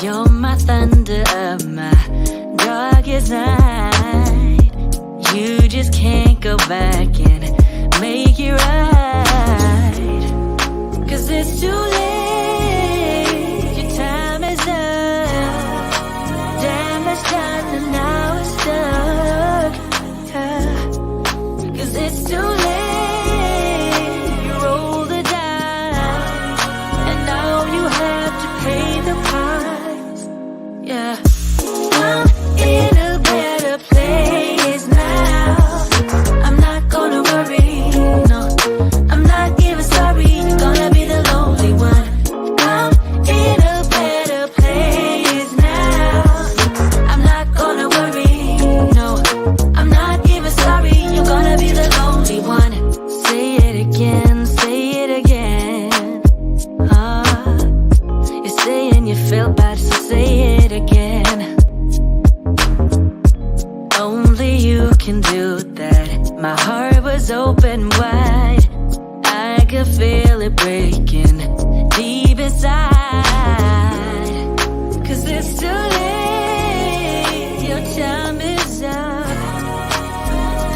You're my thunder of my darkest night. You just can't go back and make it right. 'Cause it's too late, your time is up. Damage done and now it's stuck. 'Cause it's too late, you roll the dice, and now you have to pay the price. Yeah, I'm in a better place now. I'm not gonna worry, no, I'm not even sorry. You're gonna be the lonely one. I'm in a better place now. I'm not gonna worry, no, I'm not even sorry. You're gonna be the lonely one. Say it again, say it again. You're saying you feel bad, so say it again. Only you can do that. My heart was open wide. I could feel it breaking deep inside. 'Cause it's too late, your time is up.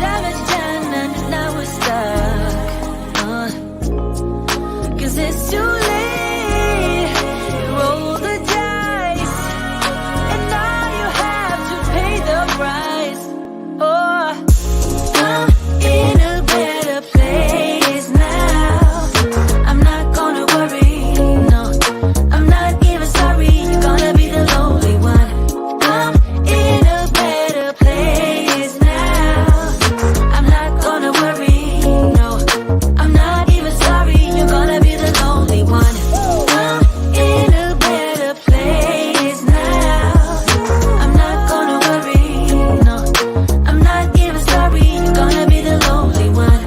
Damage done and now we're stuck. 'Cause it's too late, you roll the dice, and now you have to pay the price. Oh, I'm in a better place now. I'm not gonna worry, no, I'm not even sorry. You're gonna be the lonely one. I'm in a better place now. I'm not gonna worry, no, I'm not even sorry. You're gonna be the lonely one. I'm in a better place now. I'm not gonna worry, no, I'm not even sorry. You're gonna be the lonely one.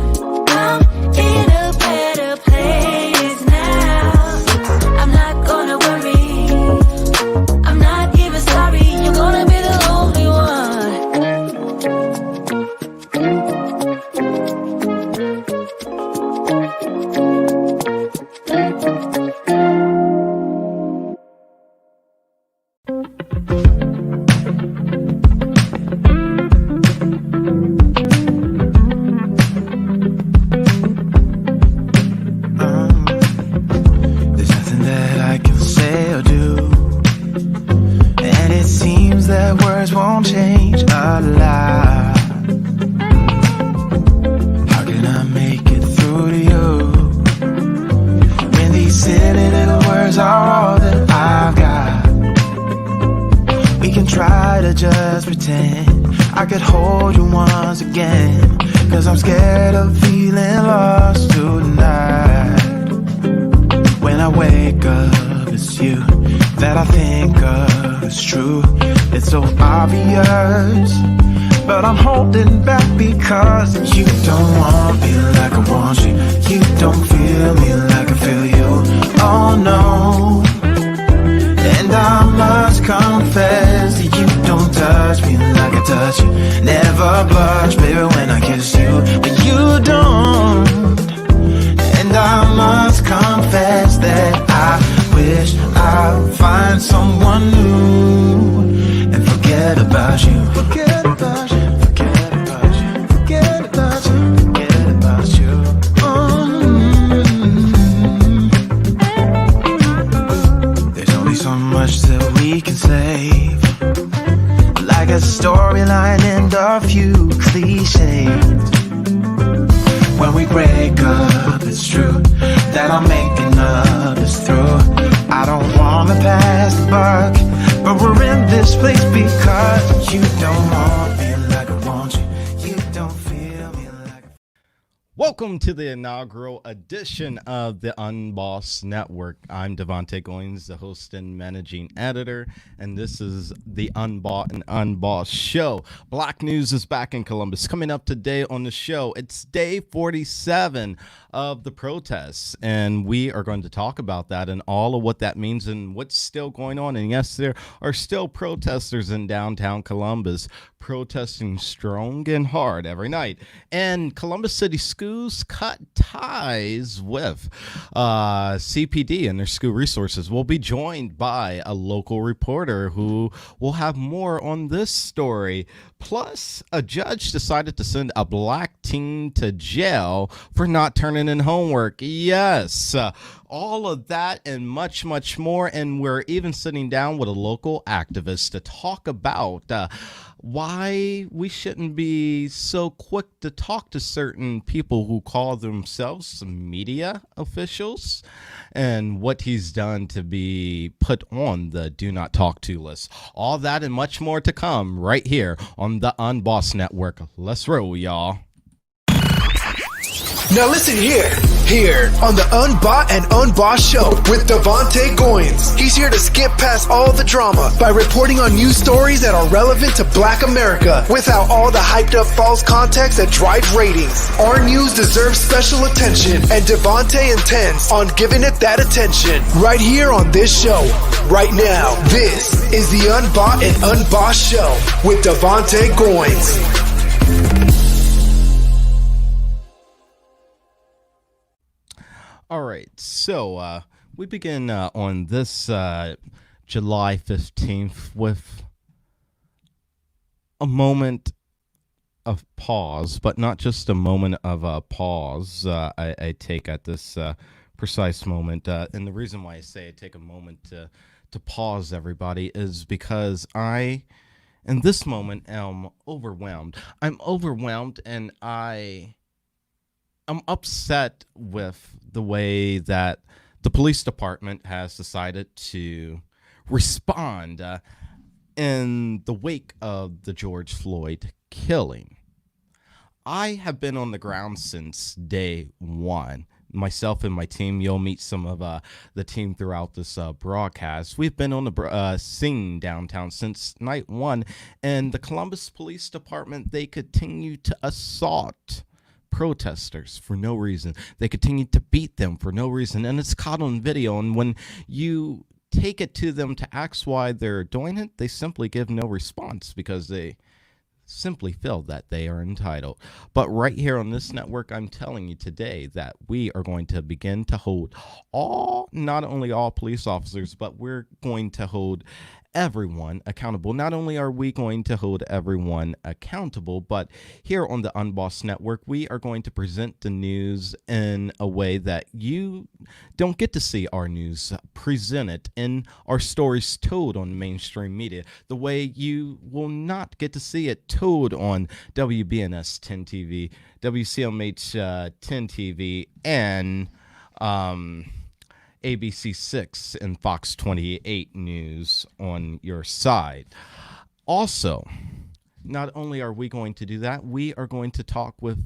I'm in a better place now. I'm not gonna worry, I'm not even sorry. You're gonna be the lonely one. There's nothing that I can say or do, and it seems that words won't change a lot. How can I make it through to you when these silly little words are all that I've got? We can try to just pretend I could hold you once again, 'cause I'm scared of feeling lost tonight. When I wake up, it's you that I think of. It's true, it's so obvious, but I'm holding back because you don't want me like I want you. You don't feel me like I feel you. Oh no. And I must confess that you don't touch me like I touch you. Never blush, baby, when I kiss you, but you don't. And I must confess that I wish I'd find someone new and forget about you. Forget about you. Forget about you. Forget about you. Forget about you. There's only so much that we can save, like a storyline and a few cliches. When we break up, it's true that I'm making up is through. I don't wanna pass the buck, but we're in this place because you don't want me like I want you. You don't feel me like. Welcome to the inaugural edition of the Unbossed Network. I'm Devontae Goins, the host and managing editor, and this is the Unbought and Unbossed show. Black News is back in Columbus. Coming up today on the show, it's day 47 of the protests, and we are going to talk about that and all of what that means and what's still going on. And yes, there are still protesters in downtown Columbus protesting strong and hard every night. And Columbus City Schools schools cut ties with CPD and their school resources. We'll be joined by a local reporter who will have more on this story. Plus, a judge decided to send a black teen to jail for not turning in homework. Yes, all of that and much, much more. And we're even sitting down with a local activist to talk about why we shouldn't be so quick to talk to certain people who call themselves media officials and what he's done to be put on the do not talk to list. All that and much more to come right here on the Unbossed Network. Let's roll, y'all. Now listen here on the Unbought and Unbossed Show with Devontae Goins. He's here to skip past all the drama by reporting on news stories that are relevant to Black America without all the hyped up false context that drives ratings. Our news deserves special attention, and Devontae intends on giving it that attention right here on this show. Right now, this is the Unbought and Unbossed Show with Devontae Goins. All right, so we begin on this July 15th with a moment of pause, but not just a moment of pause I take at this precise moment. And the reason why I say I take a moment to pause, everybody, is because I, in this moment, am overwhelmed. I'm overwhelmed, and I'm upset with the way that the police department has decided to respond in the wake of the George Floyd killing. I have been on the ground since day one. Myself and my team, you'll meet some of the team throughout this broadcast. We've been on the scene downtown since night one, and the Columbus Police Department, they continue to assault protesters for no reason. They continue to beat them for no reason, and it's caught on video. And when you take it to them to ask why they're doing it, they simply give no response because they simply feel that they are entitled. But right here on this network, I'm telling you today that we are going to begin to hold not only all police officers, but we're going to hold everyone accountable. Not only are we going to hold everyone accountable, but here on the Unbossed Network, we are going to present the news in a way that you don't get to see our news presented in our stories told on mainstream media, the way you will not get to see it told on WBNS 10 TV, WCMH 10 TV, and ABC 6 and Fox 28 News on your side. Also, not only are we going to do that, we are going to talk with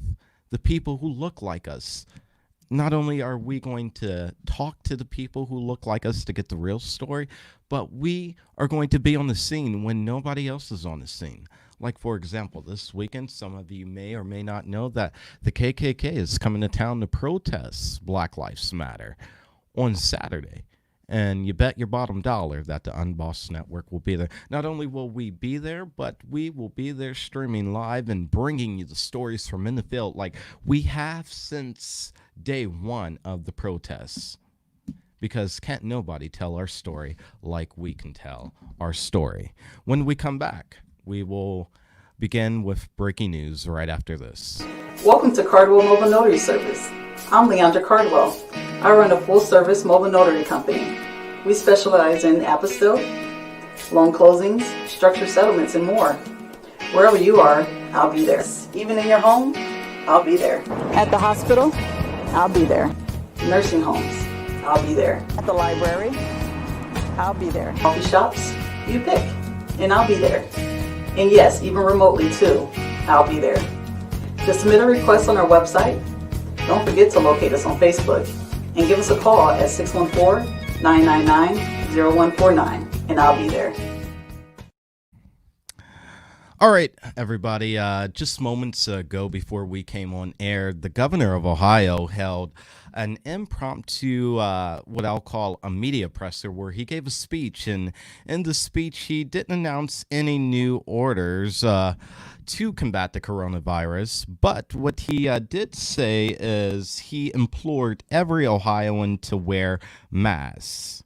the people who look like us. Not only are we going to talk to the people who look like us to get the real story, but we are going to be on the scene when nobody else is on the scene. Like, for example, this weekend, some of you may or may not know that the KKK is coming to town to protest Black Lives Matter on Saturday, and you bet your bottom dollar that the Unbossed Network will be there. Not only will we be there, but we will be there streaming live and bringing you the stories from in the field like we have since day one of the protests, because can't nobody tell our story like we can tell our story. When we come back, we will begin with breaking news right after this. Welcome to Cardwell Mobile Notary Service. I'm Leandra Cardwell. I run a full-service mobile notary company. We specialize in apostille, loan closings, structured settlements, and more. Wherever you are, I'll be there. Even in your home, I'll be there. At the hospital, I'll be there. Nursing homes, I'll be there. At the library, I'll be there. Coffee shops, you pick, and I'll be there. And yes, even remotely too, I'll be there. To submit a request on our website, don't forget to locate us on Facebook and give us a call at 614-999-0149, and I'll be there. All right, everybody, just moments ago before we came on air, the governor of Ohio held an impromptu, what I'll call a media presser, where he gave a speech. And in the speech, he didn't announce any new orders to combat the coronavirus. But what he did say is he implored every Ohioan to wear masks.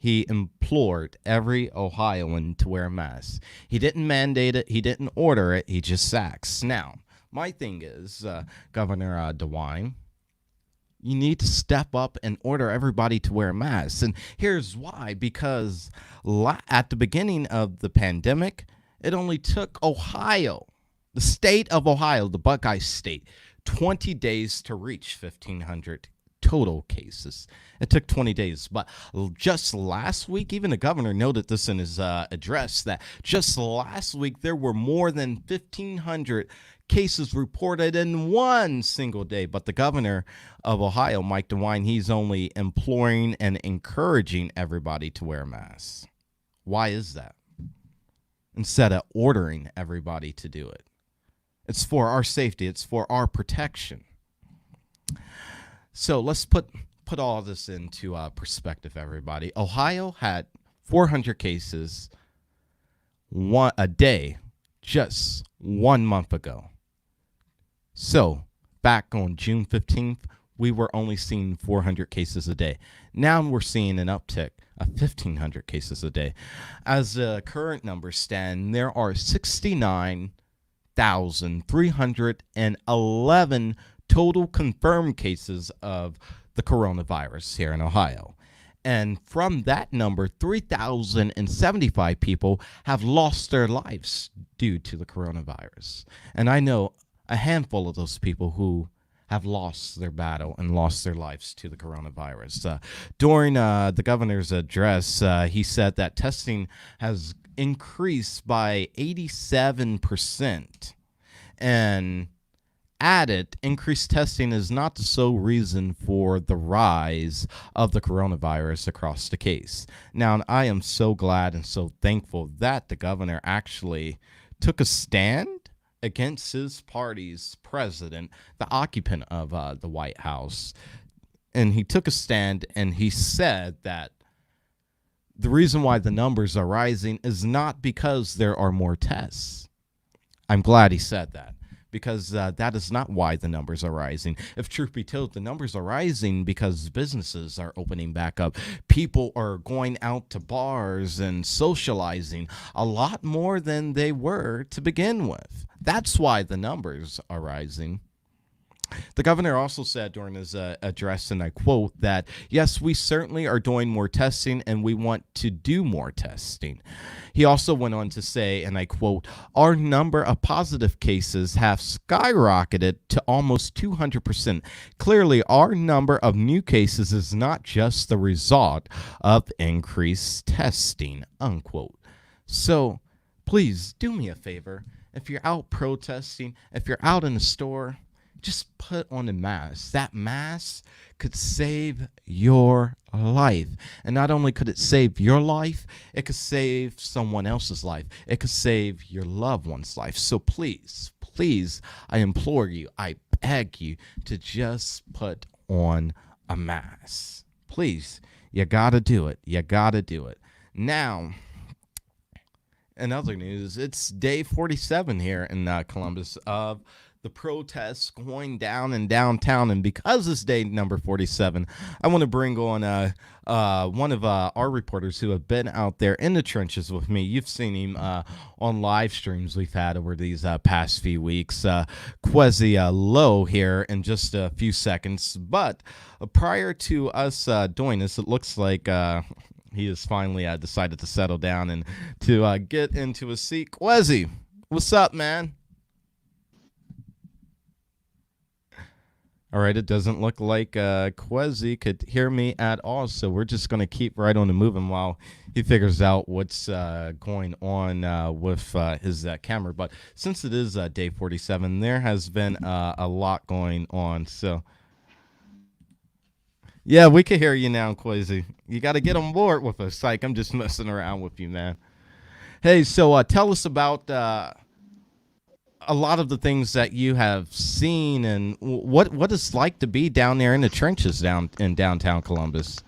He implored every Ohioan to wear a mask. He didn't mandate it. He didn't order it. He just acts. Now, my thing is, Governor DeWine, you need to step up and order everybody to wear masks. And here's why. Because at the beginning of the pandemic, it only took Ohio, the state of Ohio, the Buckeye State, 20 days to reach 1,500 total cases. It took 20 days. But just last week, even the governor noted this in his address, that just last week there were more than 1,500 cases reported in one single day. But the governor of Ohio, Mike DeWine, he's only imploring and encouraging everybody to wear masks. Why is that? Instead of ordering everybody to do it. It's for our safety. It's for our protection. So let's put all this into perspective, everybody. Ohio had 400 cases a day just 1 month ago. So back on June 15th, we were only seeing 400 cases a day. Now we're seeing an uptick of 1,500 cases a day. As the current numbers stand, there are 69,311 total confirmed cases of the coronavirus here in Ohio. And from that number, 3,075 people have lost their lives due to the coronavirus. And I know a handful of those people who have lost their battle and lost their lives to the coronavirus. During the governor's address, he said that testing has increased by 87%. And added, increased testing is not the sole reason for the rise of the coronavirus across the case. Now, I am so glad and so thankful that the governor actually took a stand against his party's president, the occupant of the White House. And he took a stand and he said that the reason why the numbers are rising is not because there are more tests. I'm glad he said that, because that is not why the numbers are rising. If truth be told, the numbers are rising because businesses are opening back up. People are going out to bars and socializing a lot more than they were to begin with. That's why the numbers are rising. The governor also said during his address, and I quote, that, yes, we certainly are doing more testing and we want to do more testing. He also went on to say, and I quote, our number of positive cases have skyrocketed to almost 200%. Clearly, our number of new cases is not just the result of increased testing, unquote. So please do me a favor. If you're out protesting, if you're out in the store, just put on a mask. That mask could save your life. And not only could it save your life, it could save someone else's life. It could save your loved one's life. So please, please, I implore you, I beg you to just put on a mask. Please, you gotta do it. You gotta do it. Now, in other news, it's day 47 here in Columbus of the protests going down in downtown. And because it's day number 47, I want to bring on one of our reporters who have been out there in the trenches with me. You've seen him on live streams we've had over these past few weeks. Kwesi Lowe here in just a few seconds. But prior to us doing this, it looks like he has finally decided to settle down and to get into a seat. Kwesi, what's up, man? All right, it doesn't look like Kwesi could hear me at all, so we're just going to keep right on the moving while he figures out what's going on with his camera. But since it is day 47, there has been a lot going on. So, yeah, we can hear you now, Kwesi. You got to get on board with us. Psych, I'm just messing around with you, man. Hey, so tell us about... a lot of the things that you have seen, and what it's like to be down there in the trenches down in downtown Columbus.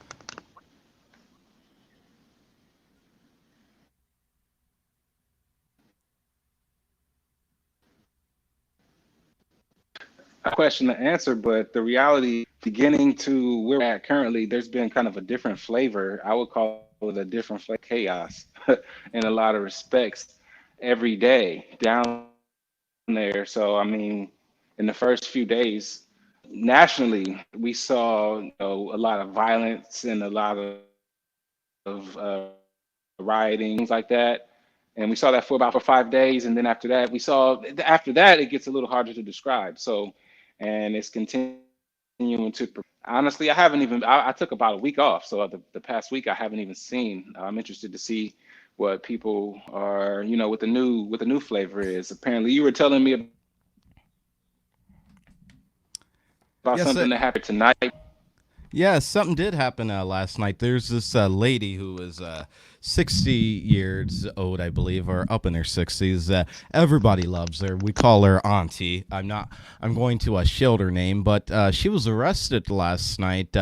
A question to answer, but the reality beginning to where we're at currently, there's been kind of a different flavor. I would call it a different flavor chaos in a lot of respects every day down there. So, I mean, in the first few days, nationally, we saw a lot of violence and a lot of rioting, things like that. And we saw that for about for 5 days, and then after that it gets a little harder to describe. So, and it's continuing to. Honestly, I haven't even. I took about a week off, so the past week I haven't even seen. I'm interested to see what people are, what the new flavor is. Apparently, you were telling me about Yes, something that happened tonight. yeah, something did happen last night. There's this lady who is 60 years old, I believe, or up in her 60s. Everybody loves her. We call her Auntie. I'm going to shield her name, but she was arrested last night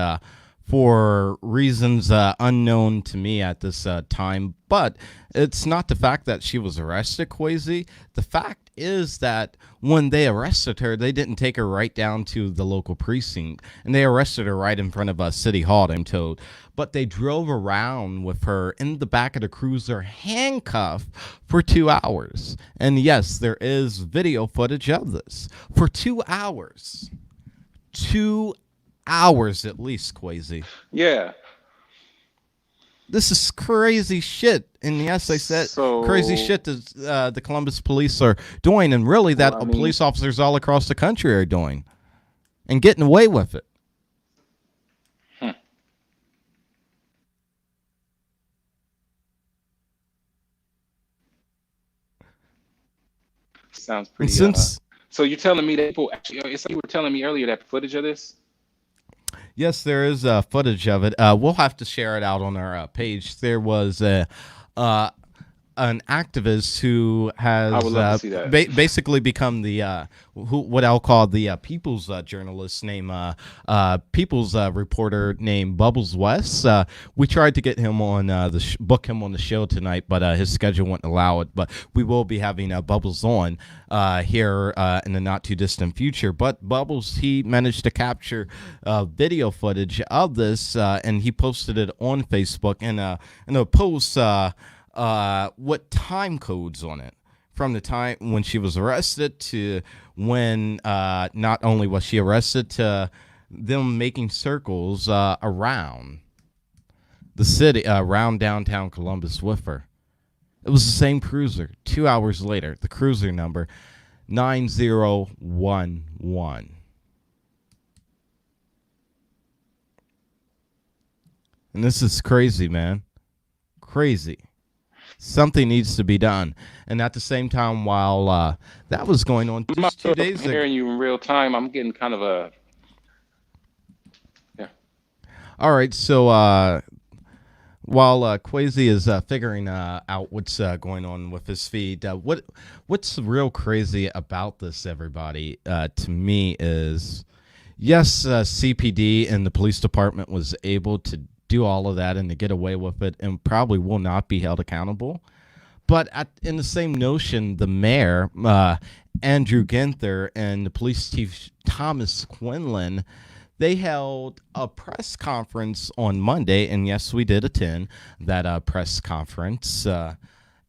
for reasons unknown to me at this time. But it's not the fact that she was arrested, Kwesi. The fact is that when they arrested her, they didn't take her right down to the local precinct, and they arrested her right in front of City Hall, I'm told. But they drove around with her in the back of the cruiser, handcuffed for 2 hours. And yes, there is video footage of this for 2 hours. 2 hours at least, Kwesi. Yeah. This is crazy shit. And yes, I said So, crazy shit that the Columbus police are doing, and really that well, I mean, police officers all across the country are doing and getting away with it. hmm, sounds And pretty. since, So you're telling me that people actually? You were telling me earlier that footage of this. yes, there is footage of it. We'll have to share it out on our page. There was uh, an activist who has I would love to see that. basically become the what I'll call the people's journalist named people's reporter named Bubbles West. We tried to get him on book him on the show tonight, but his schedule wouldn't allow it. But we will be having Bubbles on here in the not too distant future. But Bubbles, he managed to capture video footage of this, and he posted it on Facebook and in a post. What time codes on it from the time when she was arrested to when not only was she arrested to them making circles around the city, around downtown Columbus with her. It was the same cruiser. 2 hours later, the cruiser number 9011. And this is crazy, man. Crazy. Something needs to be done. And at the same time, while that was going on just 2 days ago. Hearing you in real time, I'm getting kind of a yeah. All right, so while Kwesi is figuring out what's going on with his feed, what's real crazy about this, everybody, to me is, yes, CPD and the police department was able to do all of that and to get away with it and probably will not be held accountable. But in the same notion, the mayor, Andrew Ginther, and the police chief, Thomas Quinlan, they held a press conference on Monday. And yes, we did attend that press conference.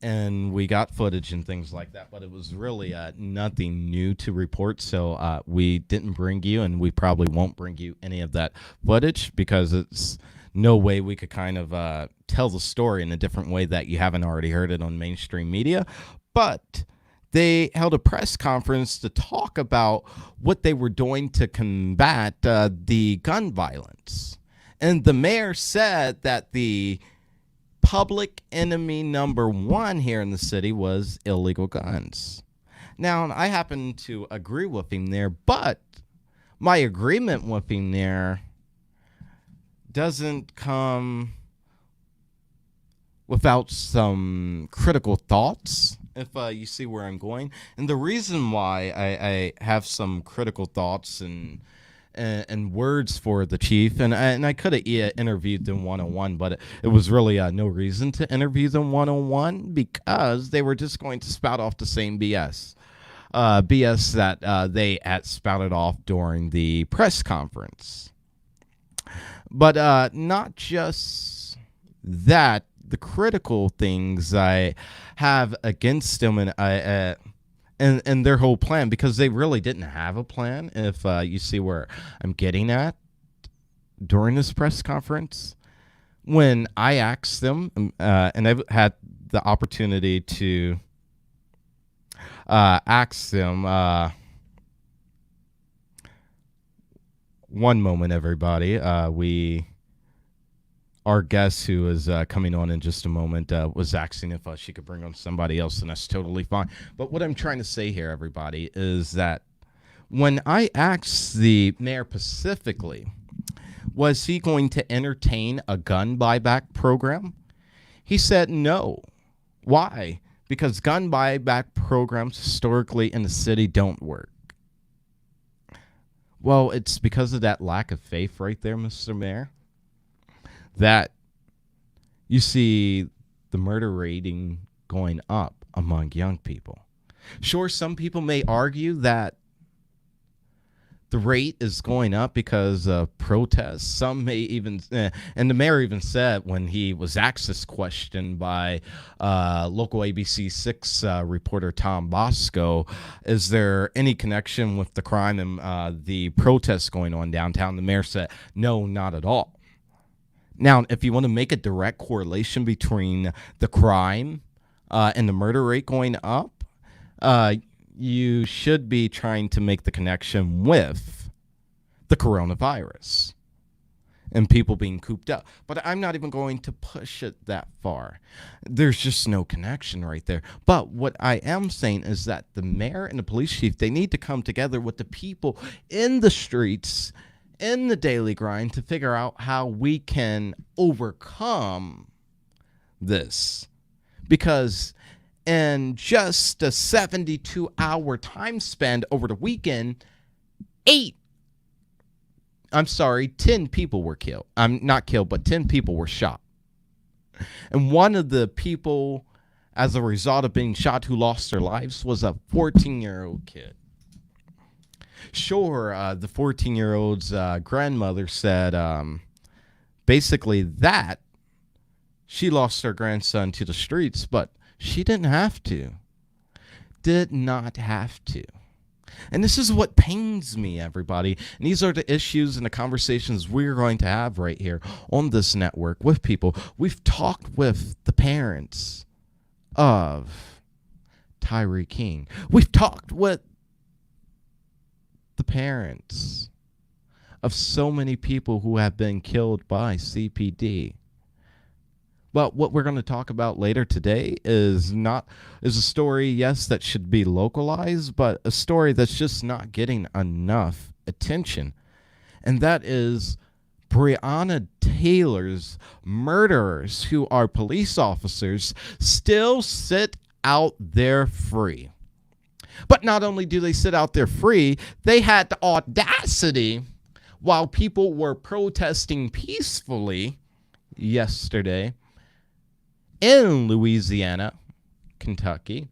And we got footage and things like that. But it was really nothing new to report. So we didn't bring you, and we probably won't bring you any of that footage because it's no way we could kind of tell the story in a different way that you haven't already heard it on mainstream media. But they held a press conference to talk about what they were doing to combat the gun violence. And the mayor said that the public enemy number one here in the city was illegal guns. Now, I happen to agree with him there, but my agreement with him there doesn't come without some critical thoughts if you see where I'm going. And the reason why I have some critical thoughts and words for the chief, and I could have interviewed them one-on-one, but it was really no reason to interview them one-on-one because they were just going to spout off the same BS. BS that they had spouted off during the press conference. But not just that, the critical things I have against them and their whole plan, because they really didn't have a plan, if you see where I'm getting at, during this press conference. When I asked them, and I've had the opportunity to ask them, one moment, everybody, our guest, who is coming on in just a moment, was asking if she could bring on somebody else, and that's totally fine. But what I'm trying to say here, everybody, is that when I asked the mayor specifically, was he going to entertain a gun buyback program? He said no. Why? Because gun buyback programs historically in the city don't work. Well, it's because of that lack of faith right there, Mr. Mayor, that you see the murder rating going up among young people. Sure, some people may argue that the rate is going up because of protests. Some may even, and the mayor even said when he was asked this question by local ABC 6 reporter Tom Bosco, is there any connection with the crime and the protests going on downtown? The mayor said, no, not at all. Now, if you want to make a direct correlation between the crime and the murder rate going up, you should be trying to make the connection with the coronavirus and people being cooped up. But I'm not even going to push it that far. There's just no connection right there. But what I am saying is that the mayor and the police chief, they need to come together with the people in the streets, in the daily grind, to figure out how we can overcome this. Because in just a 72-hour time span over the weekend, 10 people were killed. Not killed, but 10 people were shot. And one of the people, as a result of being shot, who lost their lives was a 14-year-old kid. Sure, the 14-year-old's grandmother said basically that she lost her grandson to the streets, but she didn't have to. Did not have to. And this is what pains me, everybody. And these are the issues and the conversations we're going to have right here on this network with people. We've talked with the parents of Tyree King. We've talked with the parents of so many people who have been killed by CPD. But what we're going to talk about later today is a story, yes, that should be localized, but a story that's just not getting enough attention. And that is Breonna Taylor's murderers, who are police officers, still sit out there free. But not only do they sit out there free, they had the audacity, while people were protesting peacefully yesterday in Louisiana, Kentucky.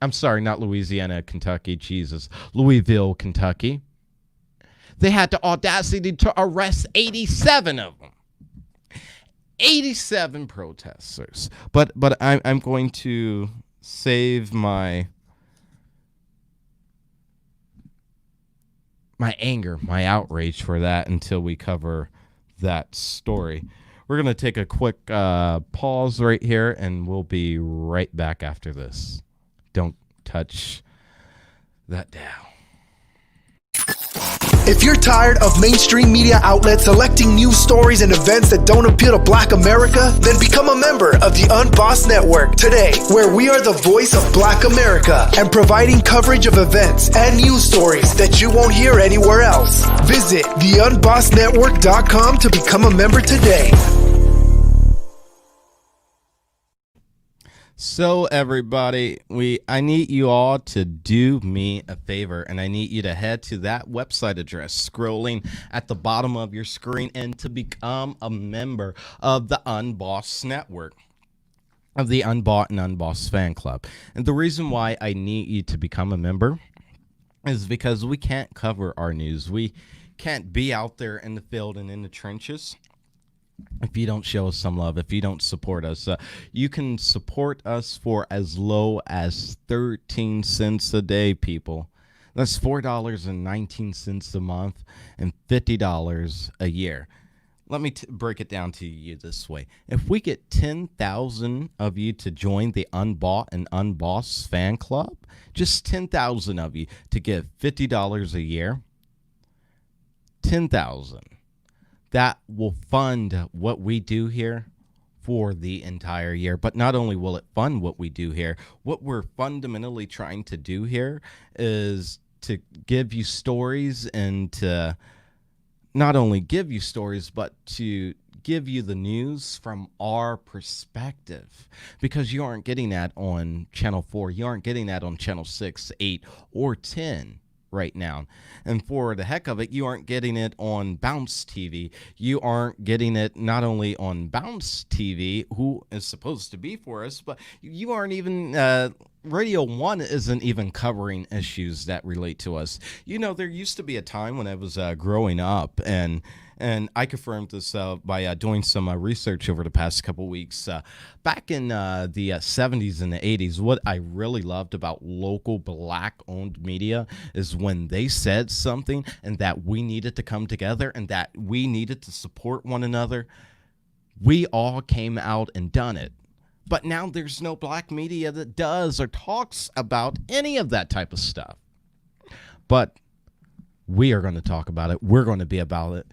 I'm sorry, not Louisiana, Kentucky, Jesus. Louisville, Kentucky. They had the audacity to arrest 87 of them. 87 protesters. But I'm going to save my anger, my outrage for that until we cover that story. We're going to take a quick pause right here, and we'll be right back after this. Don't touch that dial. If you're tired of mainstream media outlets selecting news stories and events that don't appeal to Black America, then become a member of the Unbossed Network today, where we are the voice of Black America and providing coverage of events and news stories that you won't hear anywhere else. Visit theunbossednetwork.com to become a member today. So everybody, I need you all to do me a favor, and I need you to head to that website address scrolling at the bottom of your screen and to become a member of the Unbossed Network, of the Unbought and Unbossed fan club. And the reason why I need you to become a member is because we can't cover our news. We can't be out there in the field and in the trenches if you don't show us some love, if you don't support us. You can support us for as low as 13 cents a day, people. That's $4.19 a month and $50 a year. Let me break it down to you this way. If we get 10,000 of you to join the Unbought and Unbossed fan club, just 10,000 of you to give $50 a year, 10,000. That will fund what we do here for the entire year. But not only will it fund what we do here, what we're fundamentally trying to do here is to give you stories, and to not only give you stories, but to give you the news from our perspective, because you aren't getting that on Channel 4. You aren't getting that on Channel 6, 8, or 10. Right now. And for the heck of it, you aren't getting it on Bounce TV. You aren't getting it not only on Bounce TV, who is supposed to be for us, but you aren't even Radio 1 isn't even covering issues that relate to us. You know, there used to be a time when I was growing up, and I confirmed this by doing some research over the past couple weeks. Back in the 70s and the 80s, what I really loved about local black-owned media is when they said something and that we needed to come together and that we needed to support one another, we all came out and done it. But now there's no black media that does or talks about any of that type of stuff. But we are going to talk about it. We're going to be about it.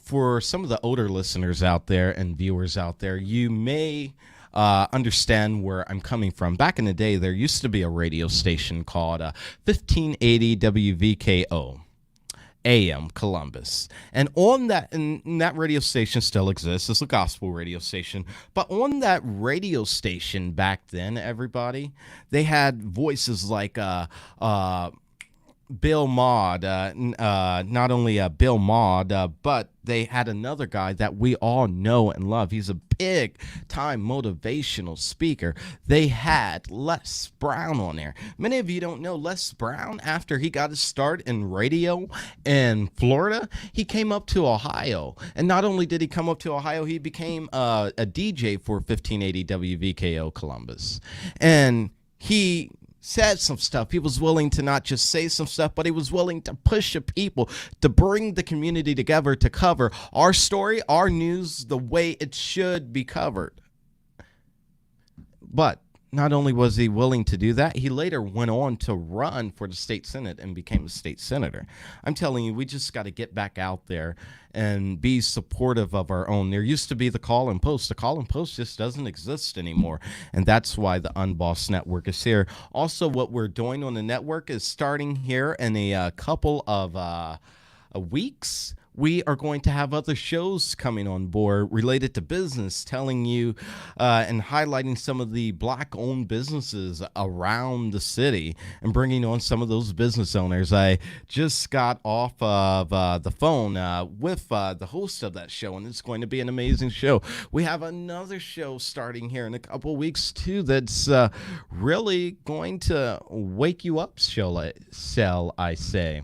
For some of the older listeners out there and viewers out there, you may understand where I'm coming from. Back in the day, there used to be a radio station called 1580 WVKO. AM Columbus, and on that, and that radio station still exists. It's a gospel radio station, but on that radio station back then, everybody, they had voices like Bill Maud, not only Bill Maud, but they had another guy that we all know and love. He's a big time motivational speaker. They had Les Brown on there. Many of you don't know Les Brown. After he got his start in radio in Florida, he came up to Ohio. And not only did he come up to Ohio, he became a DJ for 1580 WVKO Columbus. And he said some stuff. He was willing to not just say some stuff, but he was willing to push the people to bring the community together to cover our story, our news, the way it should be covered. But not only was he willing to do that, he later went on to run for the state senate and became a state senator. I'm telling you, we just got to get back out there and be supportive of our own. There used to be the call and post. The call and post just doesn't exist anymore, and that's why the Unbossed Network is here. Also, what we're doing on the network is starting here in a couple of weeks. We are going to have other shows coming on board related to business, telling you and highlighting some of the black-owned businesses around the city and bringing on some of those business owners. I just got off of the phone with the host of that show, and it's going to be an amazing show. We have another show starting here in a couple of weeks, too, that's really going to wake you up, shall I say.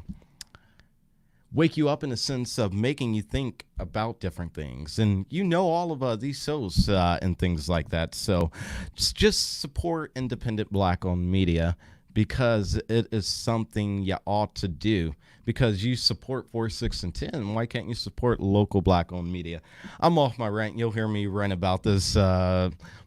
Wake you up in a sense of making you think about different things. And you know all of these shows and things like that. So just support independent black-owned media, because it is something you ought to do. Because you support 4, 6, and 10. Why can't you support local black-owned media? I'm off my rant. You'll hear me rant about this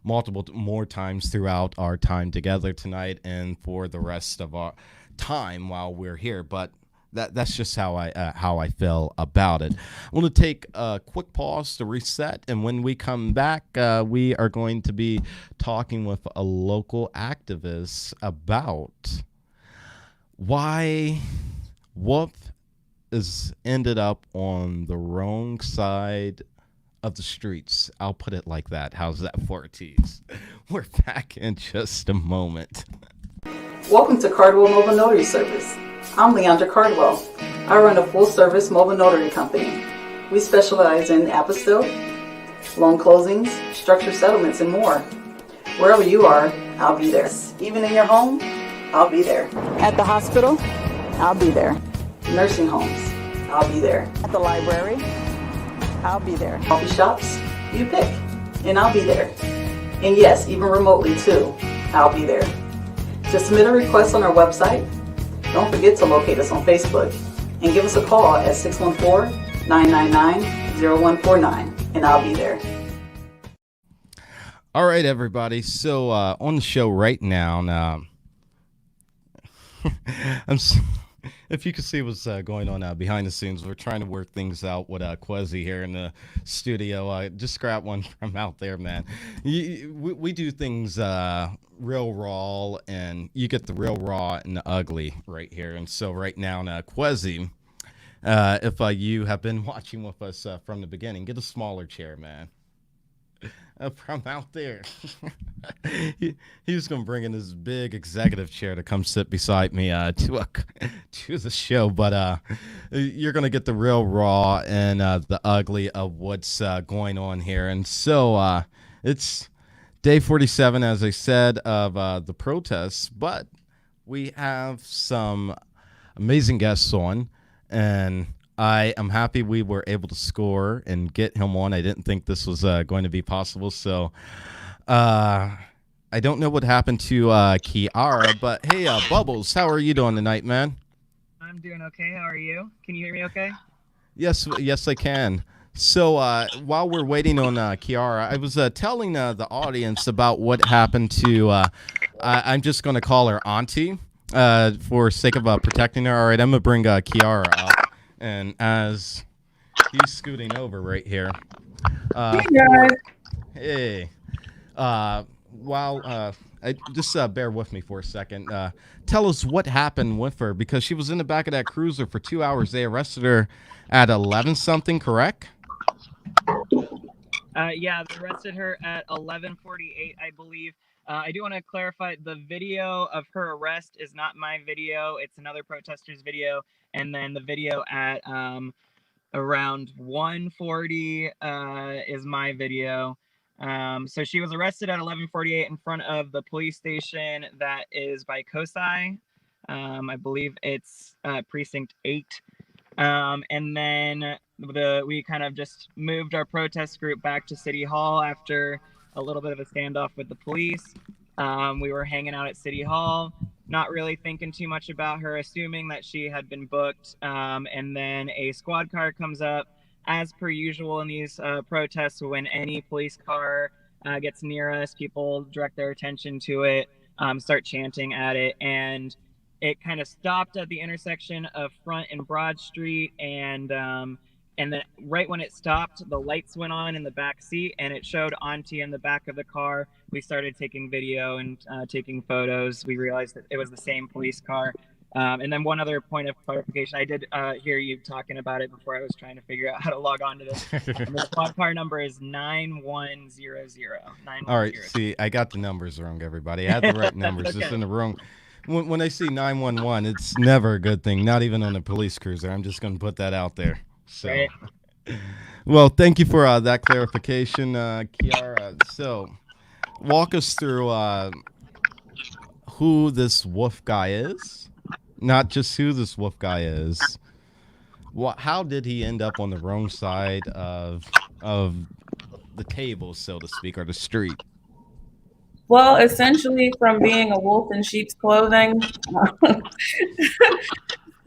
multiple more times throughout our time together tonight and for the rest of our time while we're here. But that's just how I feel about it. I want to take a quick pause to reset, and when we come back, we are going to be talking with a local activist about why Wolfe is ended up on the wrong side of the streets. I'll put it like that. How's that for a tease? We're back in just a moment. Welcome to Cardwell Mobile Notary Service. I'm Leandra Cardwell. I run a full-service mobile notary company. We specialize in apostille, loan closings, structured settlements, and more. Wherever you are, I'll be there. Even in your home, I'll be there. At the hospital, I'll be there. Nursing homes, I'll be there. At the library, I'll be there. Coffee shops, you pick, and I'll be there. And yes, even remotely too, I'll be there. Just submit a request on our website. Don't forget to locate us on Facebook and give us a call at 614-999-0149, and I'll be there. All right, everybody. So on the show right now, if you can see what's going on behind the scenes, we're trying to work things out with Quezzy here in the studio. Just grab one from out there, man. We do things real raw, and you get the real raw and the ugly right here. And so right now, Quezzy, if you have been watching with us from the beginning, get a smaller chair, man. From out there. he was going to bring in his big executive chair to come sit beside me to the show, but you're going to get the real raw and the ugly of what's going on here. And so it's day 47, as I said, of the protests, but we have some amazing guests on, and I am happy we were able to score and get him on. I didn't think this was going to be possible. So I don't know what happened to Kiara, but hey, Bubbles, how are you doing tonight, man? I'm doing okay. How are you? Can you hear me okay? Yes, I can. So while we're waiting on Kiara, I was telling the audience about what happened to, I'm just going to call her Auntie for sake of protecting her. All right, I'm going to bring Kiara up. And as he's scooting over right here, hey, while just bear with me for a second. Tell us what happened with her, because she was in the back of that cruiser for 2 hours. They arrested her at 11 something, correct? Yeah, they arrested her at 11:48, I believe. I do want to clarify, the video of her arrest is not my video. It's another protester's video. And then the video at around 1:40 is my video. So she was arrested at 11:48 in front of the police station that is by COSI. I believe it's precinct 8. And then we kind of just moved our protest group back to City Hall after a little bit of a standoff with the police. We were hanging out at City Hall, not really thinking too much about her, assuming that she had been booked. And then a squad car comes up, as per usual in these protests. When any police car gets near us, people direct their attention to it, start chanting at it, and it kind of stopped at the intersection of Front and Broad Street, and then right when it stopped, the lights went on in the back seat, and it showed Auntie in the back of the car. We started taking video and taking photos. We realized that it was the same police car. And then one other point of clarification, I did hear you talking about it before. I was trying to figure out how to log on to this. The squad car number is 9100. All right, see, I got the numbers wrong, everybody. I had the right numbers, okay. Just in the wrong. When I see 911, it's never a good thing, not even on a police cruiser. I'm just going to put that out there. So, right. Well, thank you for that clarification, Kiara. So, walk us through who this Wolfe guy is. Not just who this Wolfe guy is. How did he end up on the wrong side of the table, so to speak, or the street? Well, essentially from being a wolf in sheep's clothing.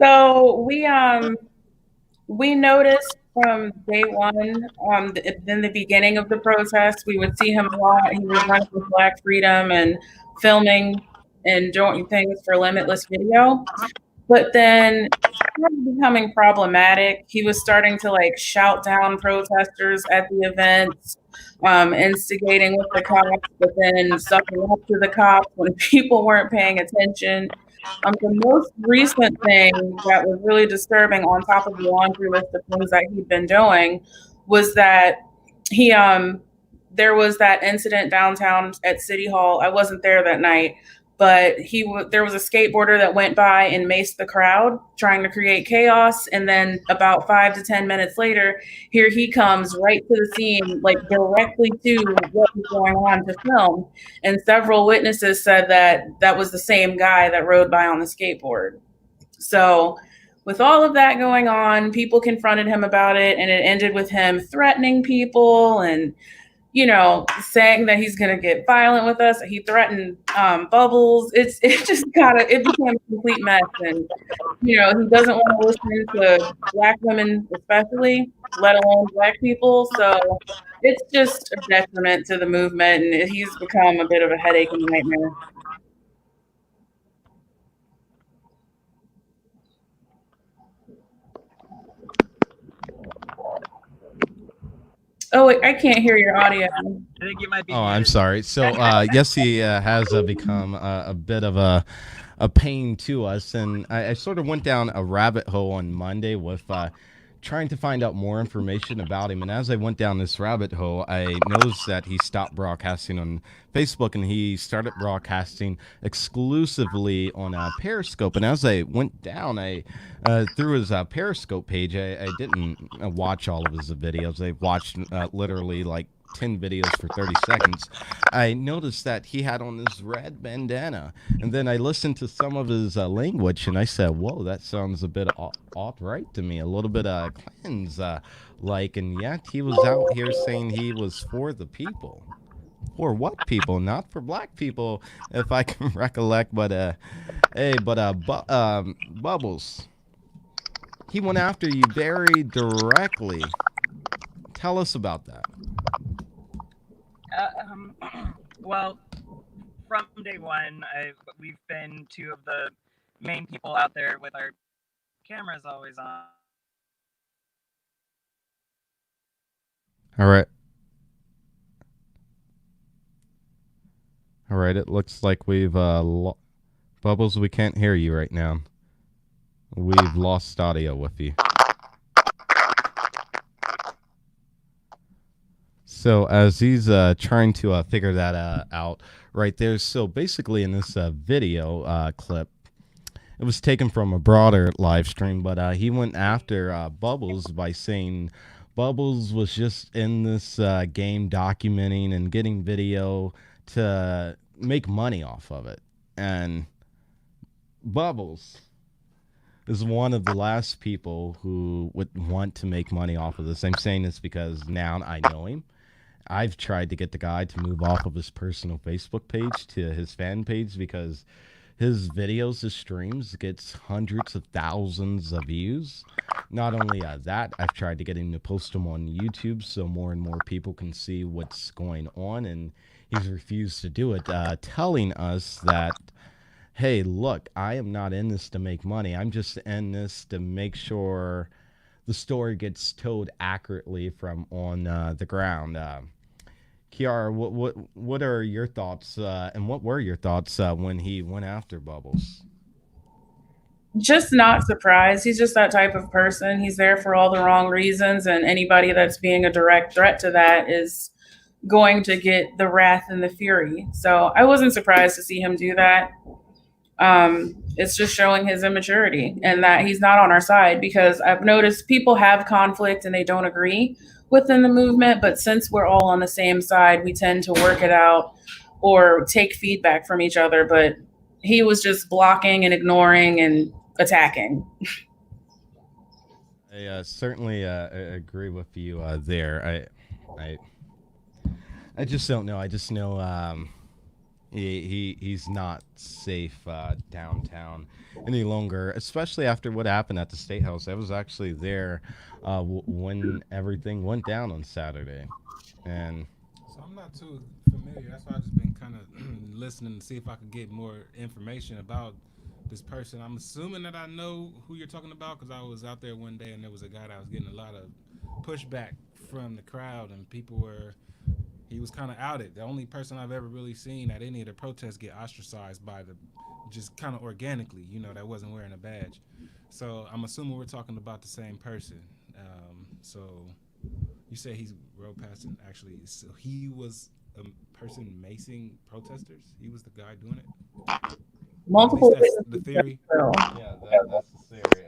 So we noticed from day one, in the beginning of the protest, we would see him a lot. He was running for Black Freedom and filming and doing things for Limitless Video. But then it started becoming problematic. He was starting to shout down protesters at the events, instigating with the cops, but then sucking up to the cops when people weren't paying attention. The most recent thing that was really disturbing, on top of the laundry list of things that he'd been doing, was that he there was that incident downtown at City Hall. I wasn't there that night, but there was a skateboarder that went by and maced the crowd, trying to create chaos. And then about 5 to 10 minutes later, here he comes right to the scene, like directly to what was going on to film. And several witnesses said that that was the same guy that rode by on the skateboard. So, with all of that going on, people confronted him about it, and it ended with him threatening people and, saying that he's going to get violent with us. He threatened Bubbles. It became a complete mess. And, he doesn't want to listen to Black women, especially, let alone Black people. So it's just a detriment to the movement, and he's become a bit of a headache and a nightmare. Oh, wait, I can't hear your audio. I think you might be. Oh, I'm muted. sorry. So, yes, he has become a bit of a pain to us, and I sort of went down a rabbit hole on Monday with trying to find out more information about him. And as I went down this rabbit hole, I noticed that he stopped broadcasting on Facebook and he started broadcasting exclusively on Periscope. And as I went down, I through his Periscope page, I didn't watch all of his videos. I watched literally like 10 videos for 30 seconds. I noticed that he had on this red bandana, and then I listened to some of his language, and I said, whoa, that sounds a bit alt-right to me, a little bit Klins like, and yet he was out here saying he was for the people. For what people? Not for Black people, if I can recollect. But Bubbles, he went after you very directly. Tell us about that. Well, from day one, we've been two of the main people out there with our cameras always on. All right. All right. It looks like we've Bubbles. We can't hear you right now. We've lost audio with you. So as he's trying to figure that out right there. So basically in this video clip, it was taken from a broader live stream, but he went after Bubbles by saying Bubbles was just in this game documenting and getting video to make money off of it. And Bubbles is one of the last people who would want to make money off of this. I'm saying this because now I know him. I've tried to get the guy to move off of his personal Facebook page to his fan page because his videos, his streams gets hundreds of thousands of views. Not only that, I've tried to get him to post them on YouTube so more and more people can see what's going on, and he's refused to do it, telling us that, hey, look, I am not in this to make money. I'm just in this to make sure the story gets told accurately from on the ground. Kiara, what are your thoughts, and what were your thoughts when he went after Bubbles? Just not surprised. He's just that type of person. He's there for all the wrong reasons, and anybody that's being a direct threat to that is going to get the wrath and the fury. So I wasn't surprised to see him do that. It's just showing his immaturity and that he's not on our side, because I've noticed people have conflict and they don't agree within the movement, but since we're all on the same side, we tend to work it out or take feedback from each other. But he was just blocking and ignoring and attacking. I certainly agree with you there. I just don't know. I just know he's not safe downtown any longer, especially after what happened at the State House. I was actually there when everything went down on Saturday, and so I'm not too familiar. That's why I've just been kind of listening to see if I could get more information about this person. I'm assuming that I know who you're talking about because I was out there one day and there was a guy that was getting a lot of pushback from the crowd, and he was kind of outed. The only person I've ever really seen at any of the protests get ostracized by just kind of organically, that wasn't wearing a badge. So I'm assuming we're talking about the same person. So You say he rode past and actually, so he was a person macing protesters. He was the guy doing it. Or at least Multiple that's the witnesses said theory. so. Yeah, that's the theory.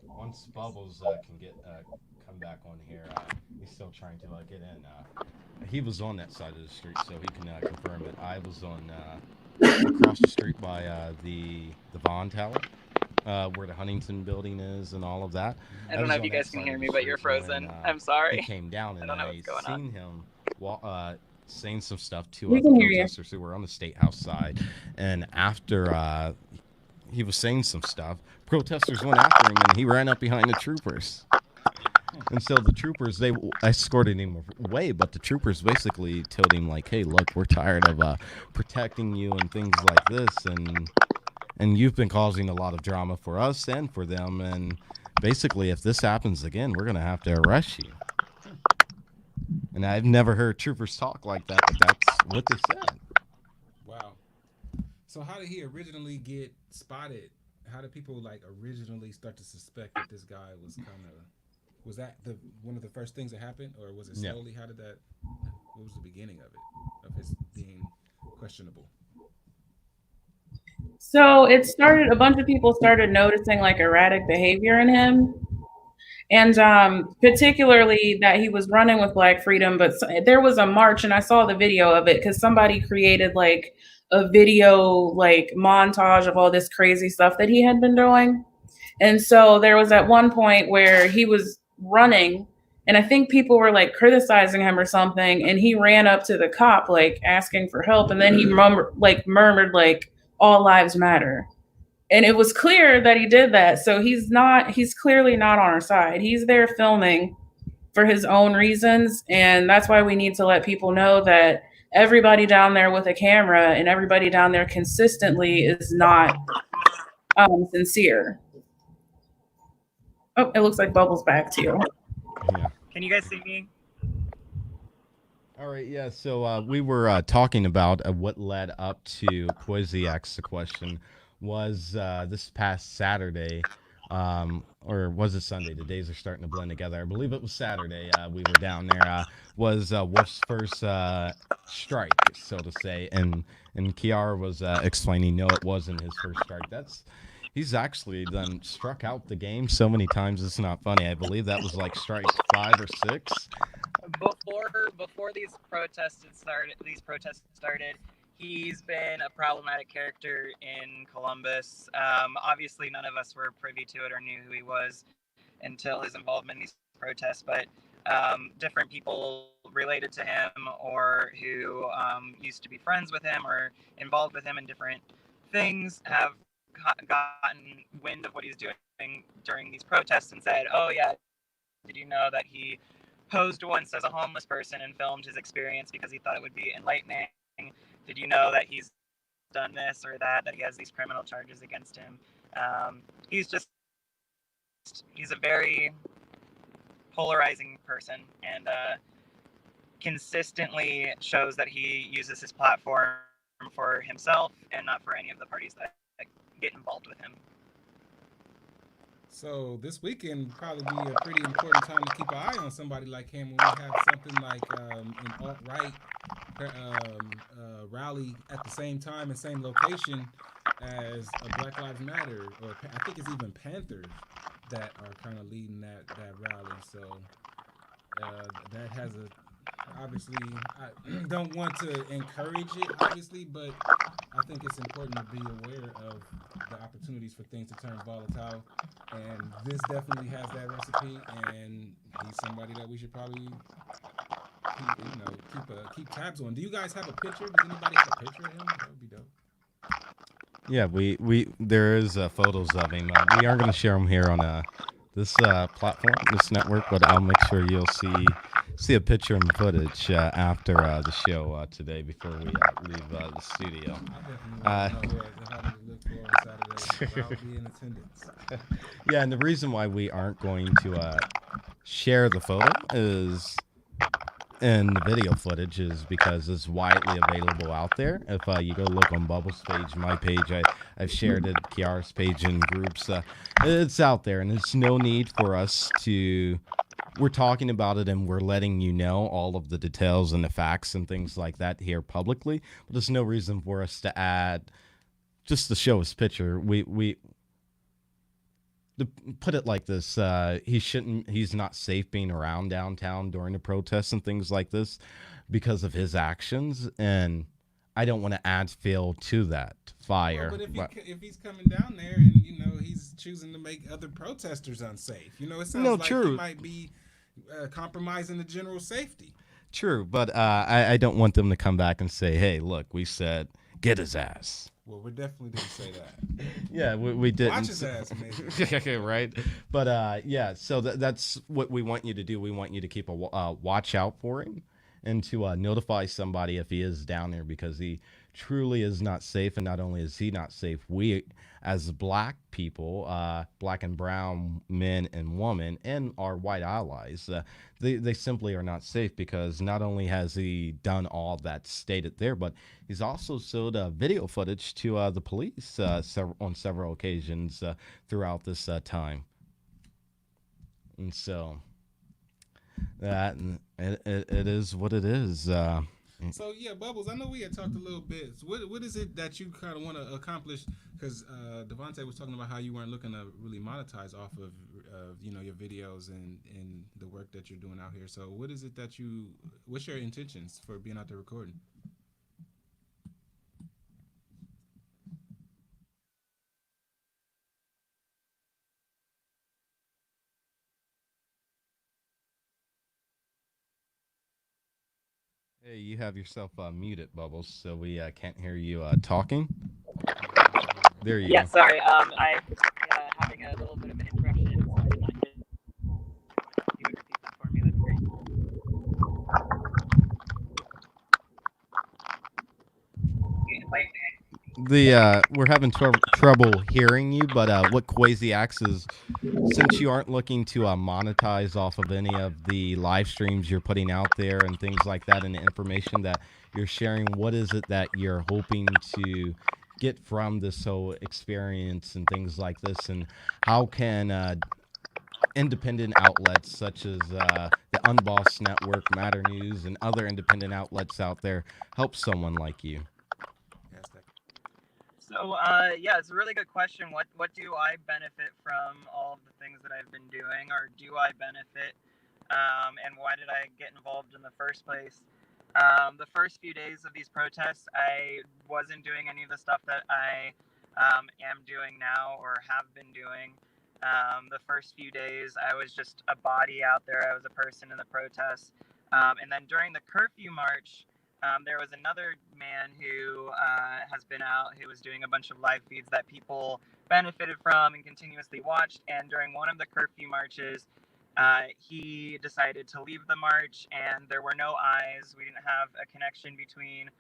Once Bubbles can get come back on here, he's still trying to get in. He was on that side of the street, so he can confirm it. I was on across the street by the Vaughn Tower, where the Huntington building is, and all of that. I don't know if you guys can hear me, but you're frozen. I'm sorry. He came down, and I don't know I what's going seen him saying some stuff to We other can hear you. protesters who were on the State House side. And after he was saying some stuff, protesters went after him, and he ran up behind the troopers. And so the troopers, they escorted him away, but the troopers basically told him, like, hey, look, we're tired of protecting you and things like this, and you've been causing a lot of drama for us and for them, and basically, if this happens again, we're going to have to arrest you. And I've never heard troopers talk like that, but that's what they said. Wow. So how did he originally get spotted? How did people originally start to suspect that this guy was was that one of the first things that happened, or was it slowly? Yeah. What was the beginning of it, of his being questionable? So it started, a bunch of people started noticing erratic behavior in him. And particularly that he was running with Black Freedom, but there was a march, and I saw the video of it because somebody created a video montage of all this crazy stuff that he had been doing. And so there was at one point where he was running, and I think people were criticizing him or something, and he ran up to the cop asking for help, and then he murmured all lives matter. And it was clear that he did that. So he's clearly not on our side. He's there filming for his own reasons. And that's why we need to let people know that everybody down there with a camera and everybody down there consistently is not sincere. Oh, it looks like Bubbles back to you. Yeah. Can you guys see me? All right, yeah, so we were talking about what led up to Kwesi asked the question. Was this past Saturday, or was it Sunday? The days are starting to blend together. I believe it was Saturday. We were down there. Was Wolfe's first strike, so to say, and Kiara was explaining, no, it wasn't his first strike. He's actually done struck out the game so many times it's not funny. I believe that was strike 5 or 6. Before these protests started, he's been a problematic character in Columbus. Obviously, none of us were privy to it or knew who he was until his involvement in these protests, but different people related to him or who used to be friends with him or involved with him in different things have gotten wind of what he's doing during these protests and said, oh yeah, did you know that he posed once as a homeless person and filmed his experience because he thought it would be enlightening? Did you know that he's done this or that he has these criminal charges against him? He's a very polarizing person and consistently shows that he uses his platform for himself and not for any of the parties that get involved with him. So this weekend would probably be a pretty important time to keep an eye on somebody like him when we have something like an alt-right rally at the same time and same location as a Black Lives Matter, or I think it's even Panthers that are kind of leading that rally. So that has obviously, I don't want to encourage it, obviously, but I think it's important to be aware of the opportunities for things to turn volatile, and this definitely has that recipe, and he's somebody that we should probably keep tabs on. Do you guys have a picture? Does anybody have a picture of him? That would be dope. Yeah, we there is photos of him. We aren't going to share them here on this platform, this network, but I'll make sure you'll see a picture and footage after the show today before we leave the studio. Yeah, and the reason why we aren't going to share the photo is, and the video footage, is because it's widely available out there. If you go look on Bubbles' page, my page, I've shared it, Kiara's page in groups. It's out there, and there's no need for us to we're talking about it and we're letting you know all of the details and the facts and things like that here publicly. But there's no reason for us to add just to show his picture. We to put it like this, he's not safe being around downtown during the protests and things like this because of his actions, and I don't want to add fuel to that fire. Well, but if he's coming down there and he's choosing to make other protesters unsafe, it sounds like true. he might be compromising the general safety. True, but I don't want them to come back and say, "Hey, look, we said get his ass." Well, we definitely didn't say that. Yeah, we didn't. Watch his ass, maybe. Right. But yeah, so that's what we want you to do. We want you to keep a watch out for him and to notify somebody if he is down there, because he truly is not safe. And not only is he not safe, we as black people, black and brown men and women, and our white allies, they simply are not safe, because not only has he done all that stated there, but he's also showed video footage to the police on several occasions throughout this time. And so that it is what it is. So yeah, Bubbles, I know we had talked a little bit. So what is it that you kind of want to accomplish? Because Devontae was talking about how you weren't looking to really monetize off of your videos and the work that you're doing out here. So what is it that what's your intentions for being out there recording? Hey, you have yourself muted, Bubbles, so we can't hear you talking. There you Yeah, go. sorry. I was having a little bit of an interruption, so I did not get. If you would repeat that for me, that'd be great. We're having trouble hearing you, but what Quasi acts is, since you aren't looking to monetize off of any of the live streams you're putting out there and things like that, and the information that you're sharing, what is it that you're hoping to get from this whole experience and things like this, and how can independent outlets such as the Unbossed Network, Matter News, and other independent outlets out there help someone like you? So yeah, it's a really good question. What do I benefit from all of the things that I've been doing, or do I benefit? And why did I get involved in the first place? The first few days of these protests, I wasn't doing any of the stuff that I am doing now or have been doing. The first few days, I was just a body out there. I was a person in the protests. And then during the curfew march, there was another man who has been out, who was doing a bunch of live feeds that people benefited from and continuously watched. And during one of the curfew marches, he decided to leave the march, and there were no eyes. We didn't have a connection between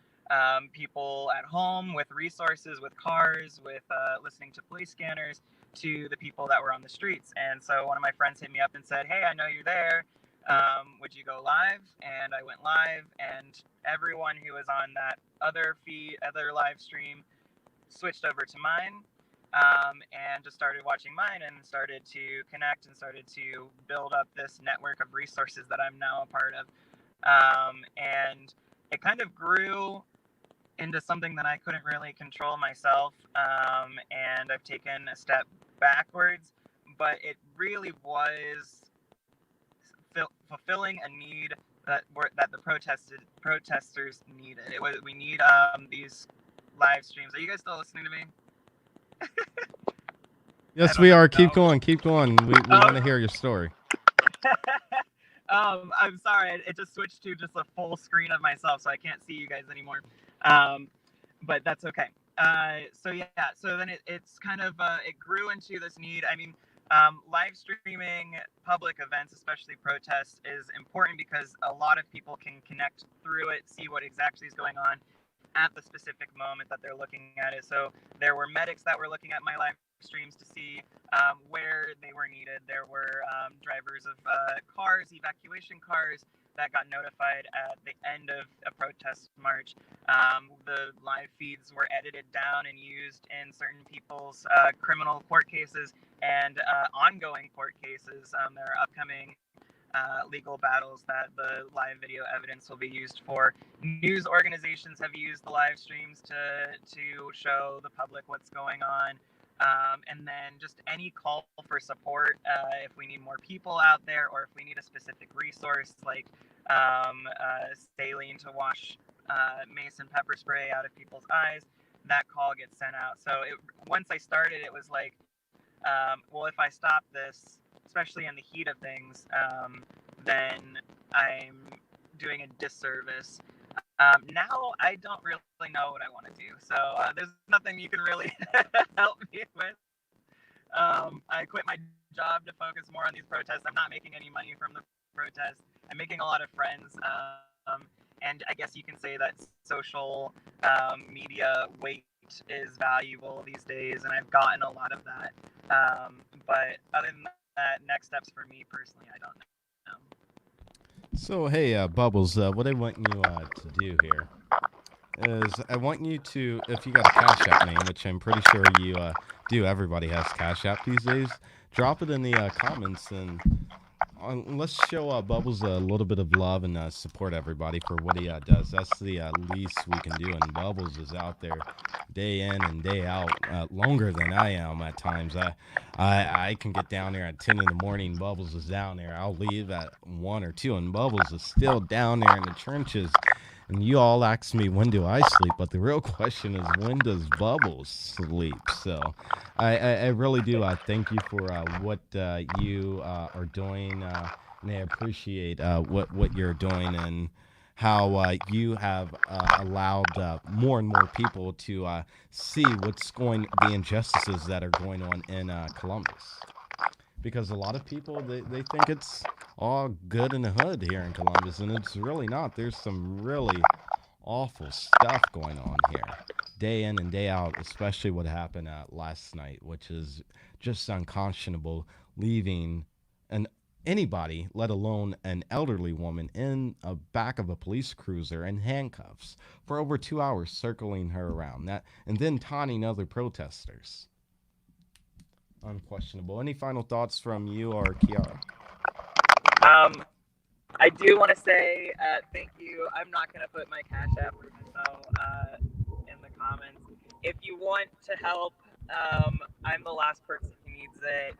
people at home with resources, with cars, with listening to police scanners, to the people that were on the streets. And so one of my friends hit me up and said, "Hey, I know you're there. Would you go live?" And I went live, and everyone who was on that other feed, other live stream, switched over to mine, and just started watching mine and started to connect and started to build up this network of resources that I'm now a part of. And it kind of grew into something that I couldn't really control myself, and I've taken a step backwards, but it really was fulfilling a need that the protesters needed. We need these live streams. Are you guys still listening to me? Yes, we are. Keep going. Keep going. We want to hear your story. I'm sorry. It just switched to just a full screen of myself, so I can't see you guys anymore. But that's okay. So yeah. So then it's kind of it grew into this need. I mean, live streaming public events, especially protests, is important because a lot of people can connect through it, see what exactly is going on at the specific moment that they're looking at it. So there were medics that were looking at my live streams to see where they were needed. There were drivers of cars, evacuation cars, that got notified at the end of a protest march. The live feeds were edited down and used in certain people's criminal court cases and ongoing court cases. There are upcoming legal battles that the live video evidence will be used for. News organizations have used the live streams to show the public what's going on. And then just any call for support, if we need more people out there, or if we need a specific resource like saline to wash mace and pepper spray out of people's eyes, that call gets sent out. So once I started, it was like, well, if I stop this, especially in the heat of things, then I'm doing a disservice. Now I don't really know what I want to do, so there's nothing you can really help me with. I quit my job to focus more on these protests. I'm not making any money from the protests. I'm making a lot of friends, and I guess you can say that social media weight is valuable these days, and I've gotten a lot of that. But other than that, next steps for me personally, I don't know. So, hey, Bubbles, what I want you to do here is I want you to, if you got a Cash App name, which I'm pretty sure you do, everybody has Cash App these days, drop it in the comments, and let's show Bubbles a little bit of love and support everybody for what he does. That's the least we can do, and Bubbles is out there day in and day out, longer than I am at times. I can get down there at 10 in the morning. Bubbles is down there. I'll leave at 1 or 2, and Bubbles is still down there in the trenches. And you all ask me, when do I sleep? But the real question is, when does Bubbles sleep? So I really do thank you for what you are doing. And I appreciate what you're doing and how you have allowed more and more people to see the injustices that are going on in Columbus. Because a lot of people, they think it's all good in the hood here in Columbus, and it's really not. There's some really awful stuff going on here, day in and day out, especially what happened last night, which is just unconscionable, leaving anybody, let alone an elderly woman, in a back of a police cruiser in handcuffs for over 2 hours, circling her around, and then taunting other protesters. Unquestionable. Any final thoughts from you or Kiara? I do want to say thank you. I'm not going to put my Cash App or in the comments. If you want to help, I'm the last person who needs it.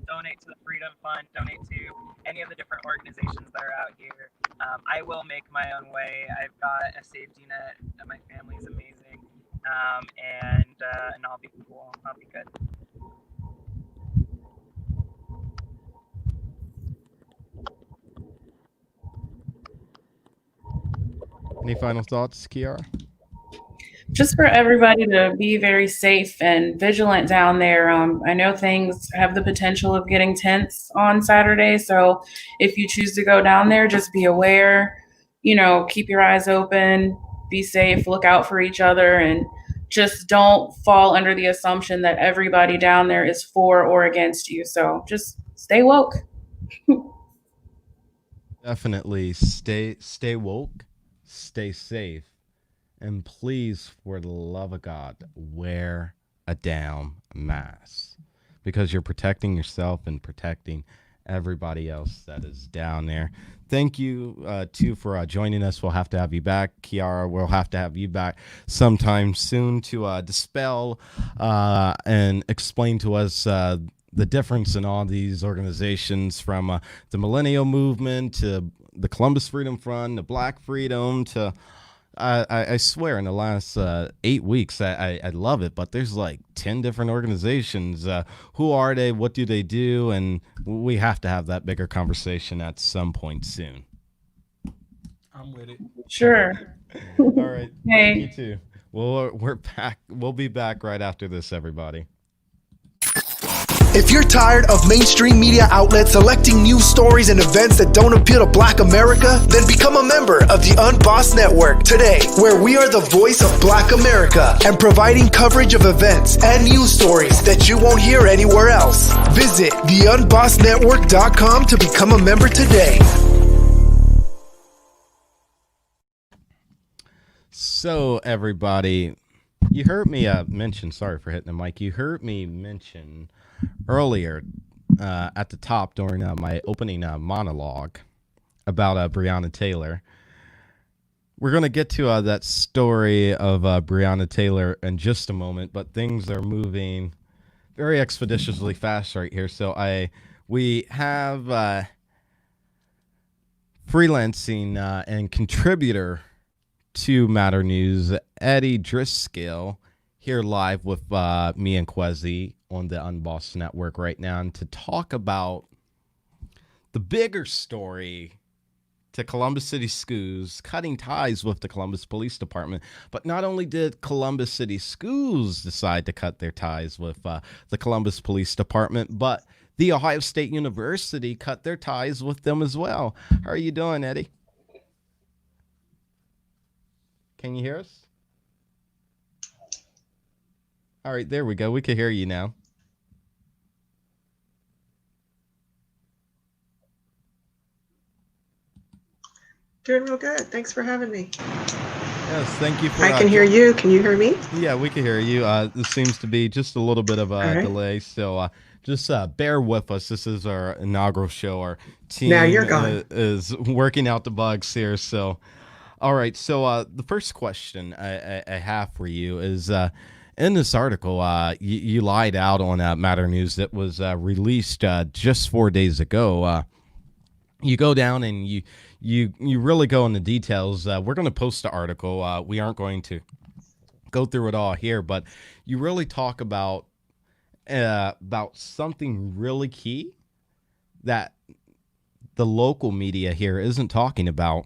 Donate to the Freedom Fund. Donate to any of the different organizations that are out here. I will make my own way. I've got a safety net. My family's amazing, and I'll be cool. I'll be good. Any final thoughts, Kiara? Just for everybody to be very safe and vigilant down there. I know things have the potential of getting tense on Saturday, so if you choose to go down there, just be aware, keep your eyes open, be safe, look out for each other, and just don't fall under the assumption that everybody down there is for or against you. So just stay woke. Definitely stay woke, stay safe, and please, for the love of God, wear a damn mask, because you're protecting yourself and protecting everybody else that is down there. Thank you, too, for joining us. We'll have to have you back. Kiara, we'll have to have you back sometime soon to dispel and explain to us the difference in all these organizations, from the Millennial Movement to the Columbus Freedom Front, the Black Freedom, to I swear in the last 8 weeks, I love it, but there's like 10 different organizations. Who are they? What do they do? And we have to have that bigger conversation at some point soon. I'm with it. Sure. All right. Hey. Thank you too. Well, we're back. We'll be back right after this, everybody. If you're tired of mainstream media outlets selecting news stories and events that don't appeal to Black America, then become a member of the Unbossed Network today, where we are the voice of Black America and providing coverage of events and news stories that you won't hear anywhere else. Visit theunbossednetwork.com to become a member today. So, everybody, you heard me mention, sorry for hitting the mic, you heard me mention earlier at the top during my opening monologue about Breonna Taylor. We're going to get to that story of Breonna Taylor in just a moment, but things are moving very expeditiously fast right here. So we have freelancing and contributor to Matter News, Eddie Driscoll, here live with me and Kwesi on the Unbossed Network right now, and to talk about the bigger story to Columbus City Schools cutting ties with the Columbus Police Department. But not only did Columbus City Schools decide to cut their ties with the Columbus Police Department, but the Ohio State University cut their ties with them as well. How are you doing, Eddie? Can you hear us? All right, there we go. We can hear you now. Doing real good. Thanks for having me. Yes, thank you for. I can hear you. Can you hear me? Yeah, we can hear you. This seems to be just a little bit of a delay, so just bear with us. This is our inaugural show. Our team now you're gone. Is working out the bugs here. So, all right. So the first question I have for you is, in this article, you lied out on Matter News that was released just 4 days ago. You go down and you really go into details. We're going to post the article. We aren't going to go through it all here, but you really talk about something really key that the local media here isn't talking about,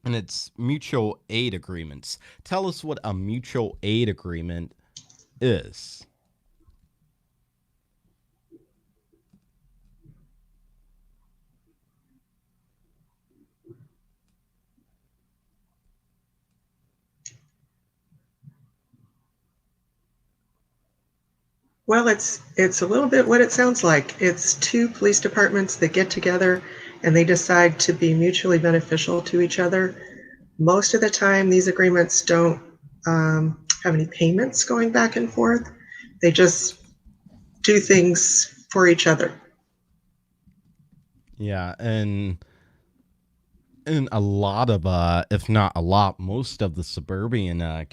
and it's mutual aid agreements. Tell us what a mutual aid agreement is. Well, it's a little bit what it sounds like. It's two police departments that get together and they decide to be mutually beneficial to each other. Most of the time, these agreements don't have any payments going back and forth. They just do things for each other. Yeah, and in a lot of, if not a lot, most of the suburban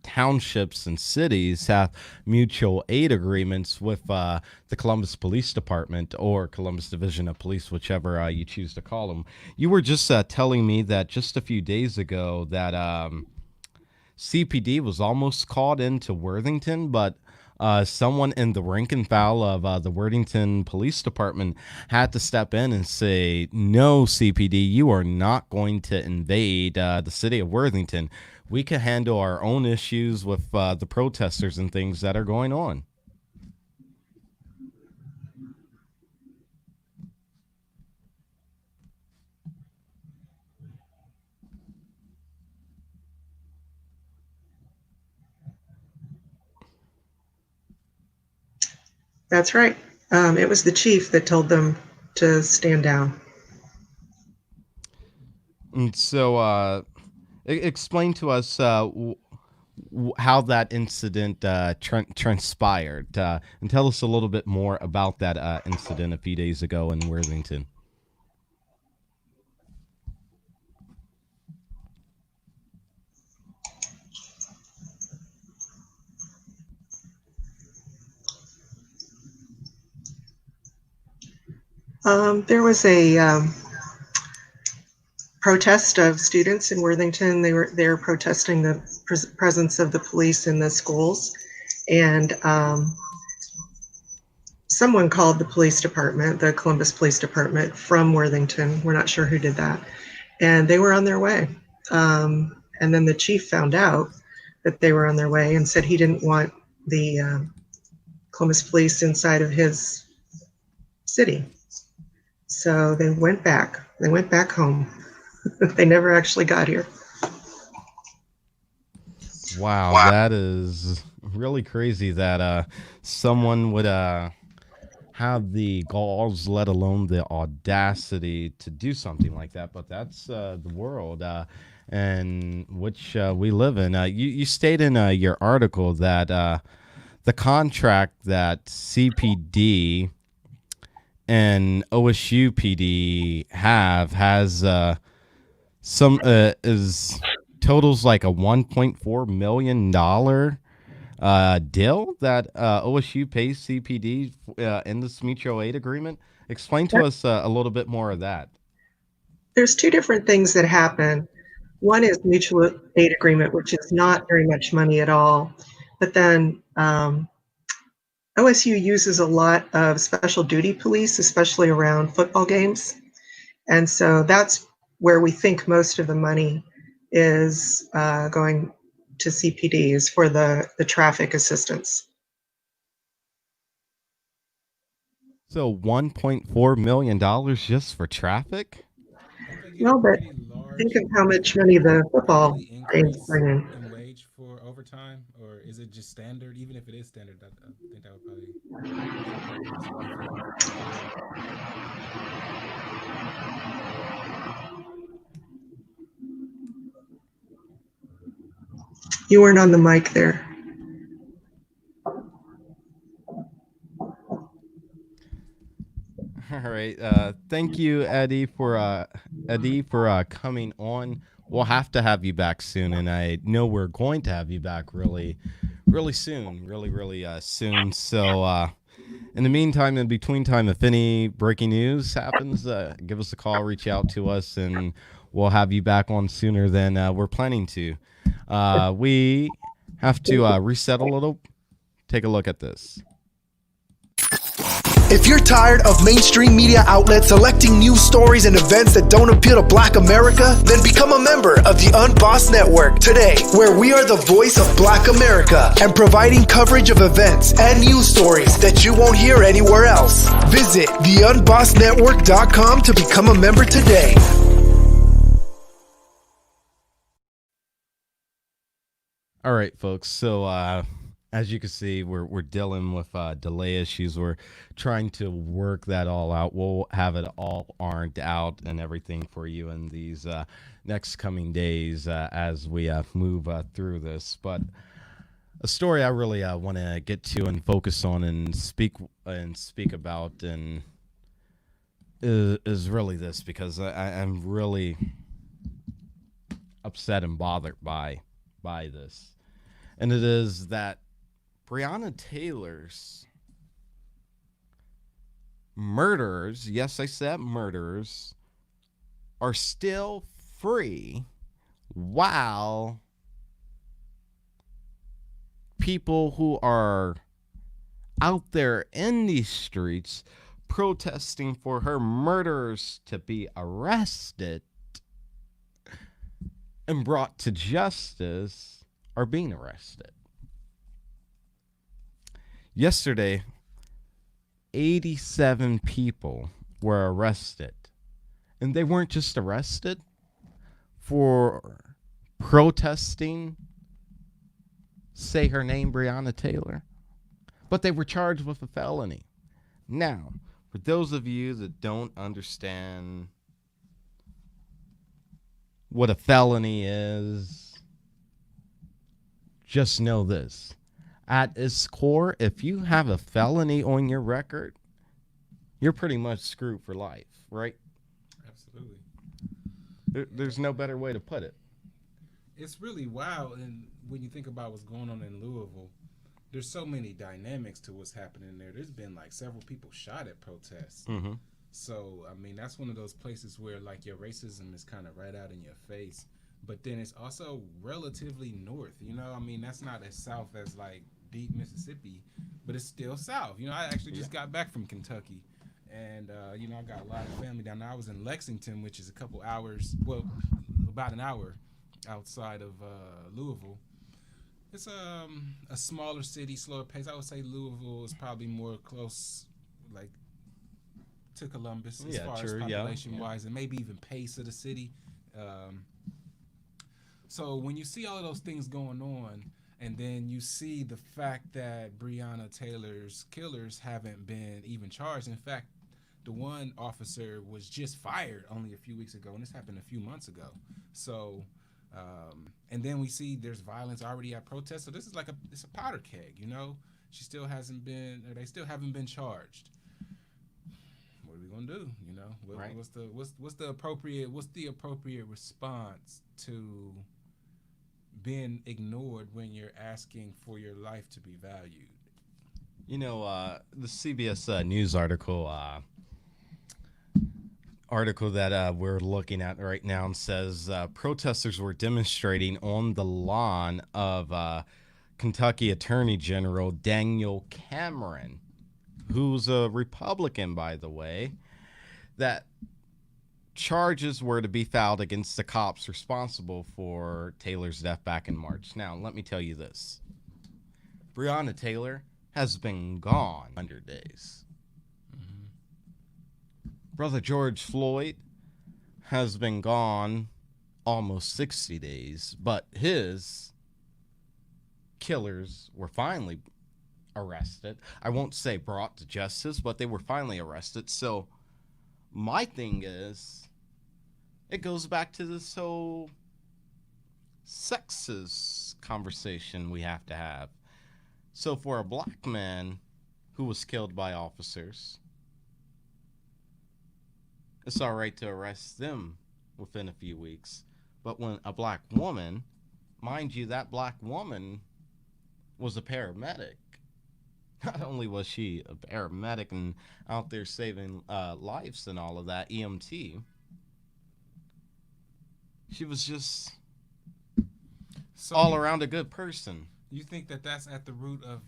townships and cities have mutual aid agreements with the Columbus Police Department or Columbus Division of Police, whichever you choose to call them. You were just telling me that just a few days ago that CPD was almost called into Worthington, but someone in the rank and file of the Worthington Police Department had to step in and say, no, CPD, you are not going to invade the city of Worthington. We can handle our own issues with the protesters and things that are going on. That's right. It was the chief that told them to stand down. And so explain to us how that incident transpired, and tell us a little bit more about that incident a few days ago in Worthington. There was a protest of students in Worthington. They were protesting the presence of the police in the schools, and someone called the police department, the Columbus Police Department from Worthington. We're not sure who did that, and they were on their way. And then the chief found out that they were on their way and said he didn't want the Columbus police inside of his city. So they went back. They went back home. They never actually got here. Wow, that is really crazy that someone would have the galls, let alone the audacity to do something like that. But that's the world in which we live in. You state in your article that the contract that CPD and OSU PD has some is totals like a $1.4 million deal that OSU pays CPD in this mutual aid agreement. Explain to us a little bit more of that. There's two different things that happen. One is mutual aid agreement, which is not very much money at all. But then OSU uses a lot of special duty police, especially around football games. And so that's where we think most of the money is going to CPDs for the traffic assistance. So $1.4 million just for traffic? Well, but think of how much money the football games bring in. In wage for overtime, or is it just standard? Even if it is standard, I think that would probably significant. You weren't on the mic there. All right. Thank you, Eddie, for coming on. We'll have to have you back soon, and I know we're going to have you back really soon, really soon. So, in the meantime, in between time, if any breaking news happens, give us a call, reach out to us, and we'll have you back on sooner than we're planning to. We have to reset a little. Take a look at this. If you're tired of mainstream media outlets selecting news stories and events that don't appeal to Black America, then become a member of the Unbossed Network today, where we are the voice of Black America and providing coverage of events and news stories that you won't hear anywhere else. Visit theunbossednetwork.com to become a member today. All right, folks. So, as you can see, we're dealing with delay issues. We're trying to work that all out. We'll have it all ironed out and everything for you in these next coming days as we move through this. But a story I really want to get to and focus on and speak about and is really this, because I'm really upset and bothered by this, and it is that Breonna Taylor's murderers, yes, I said murderers, are still free while people who are out there in these streets protesting for her murderers to be arrested and brought to justice are being arrested. Yesterday, 87 people were arrested, and they weren't just arrested for protesting, say her name, Breonna Taylor, but they were charged with a felony. Now, for those of you that don't understand what a felony is, just know this. At its core, if you have a felony on your record, you're pretty much screwed for life, right? Absolutely. There's no better way to put it. It's really wild, and when you think about what's going on in Louisville, there's so many dynamics to what's happening there. There's been like several people shot at protests. Mm-hmm. So, I mean, that's one of those places where like your racism is kind of right out in your face. But then it's also relatively north, you know? I mean, that's not as south as like deep Mississippi, but it's still south. You know, I actually just got back from Kentucky, and, you know, I got a lot of family down there. I was in Lexington, which is a couple hours, well, about an hour outside of Louisville. It's a smaller city, slower pace. I would say Louisville is probably more close, like, to Columbus as far as population-wise, and maybe even pace of the city. So when you see all of those things going on, and then you see the fact that Breonna Taylor's killers haven't been even charged. In fact, the one officer was just fired only a few weeks ago, and this happened a few months ago. So, and then we see there's violence already at protests. So this is like it's a powder keg, you know? They still haven't been charged. gonna do? You know, Right. what's the appropriate response to being ignored when you're asking for your life to be valued? You know, the CBS news article that we're looking at right now says protesters were demonstrating on the lawn of Kentucky Attorney General Daniel Cameron, who's a Republican, by the way, that charges were to be filed against the cops responsible for Taylor's death back in March. Now, let me tell you this. Breonna Taylor has been gone 100 days. Brother George Floyd has been gone almost 60 days, but his killers were finally arrested. I won't say brought to justice, but they were finally arrested. So my thing is, it goes back to this whole sexist conversation we have to have. So for a black man who was killed by officers, it's all right to arrest them within a few weeks. But when a black woman, mind you, that black woman was a paramedic. Not only was she a paramedic and out there saving lives and all of that, EMT, she was just all around a good person. You think that that's at the root of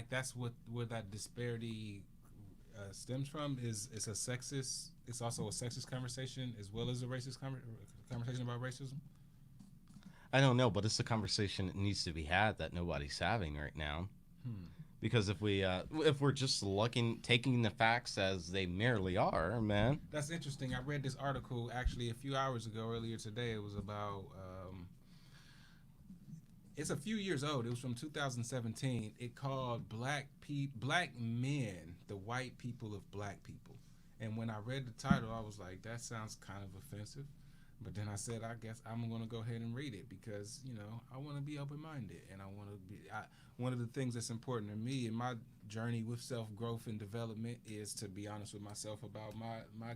that's where that disparity stems from? Is it's a sexist? It's also a sexist conversation as well as a racist conversation about racism. I don't know, but it's a conversation that needs to be had that nobody's having right now. Because if we're just taking the facts as they merely are, man. That's interesting. I read this article actually a few hours ago, earlier today. It was about. It's a few years old. It was from 2017. It called Black Men, the White People of Black People. And when I read the title, I was like, that sounds kind of offensive. But then I said, I guess I'm going to go ahead and read it because, you know, I want to be open-minded. And I want to be, one of the things that's important to me in my journey with self-growth and development is to be honest with myself about my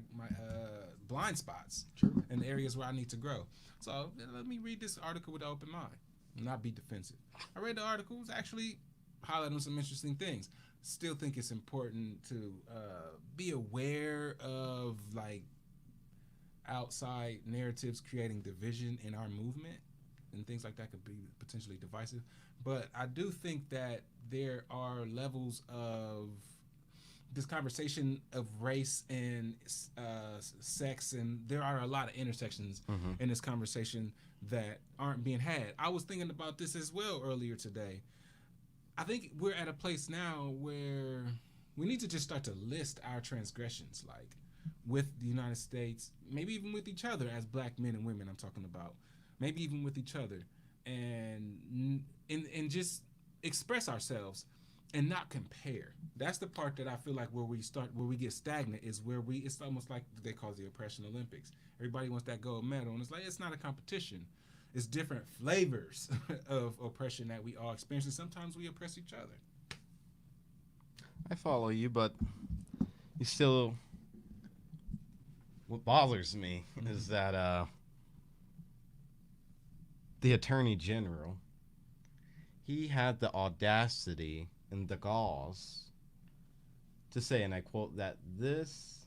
blind spots and the areas where I need to grow. So let me read this article with an open mind. Not be defensive. I read the article. It was actually highlighting some interesting things. Still think it's important to be aware of like outside narratives creating division in our movement, and things like that could be potentially divisive. But I do think that there are levels of this conversation of race and sex, and there are a lot of intersections in this conversation that aren't being had. I was thinking about this as well earlier today. I think we're at a place now where we need to just start to list our transgressions, like with the United States, maybe even with each other as black men and women I'm talking about, maybe even with each other, and just express ourselves and not compare. That's the part that I feel like where we get stagnant is where it's almost like they call it the oppression Olympics. Everybody wants that gold medal, and it's like, it's not a competition. It's different flavors of oppression that we all experience, and sometimes we oppress each other. I follow you, but you still... What bothers me is that the Attorney General, he had the audacity and the galls to say, and I quote, that this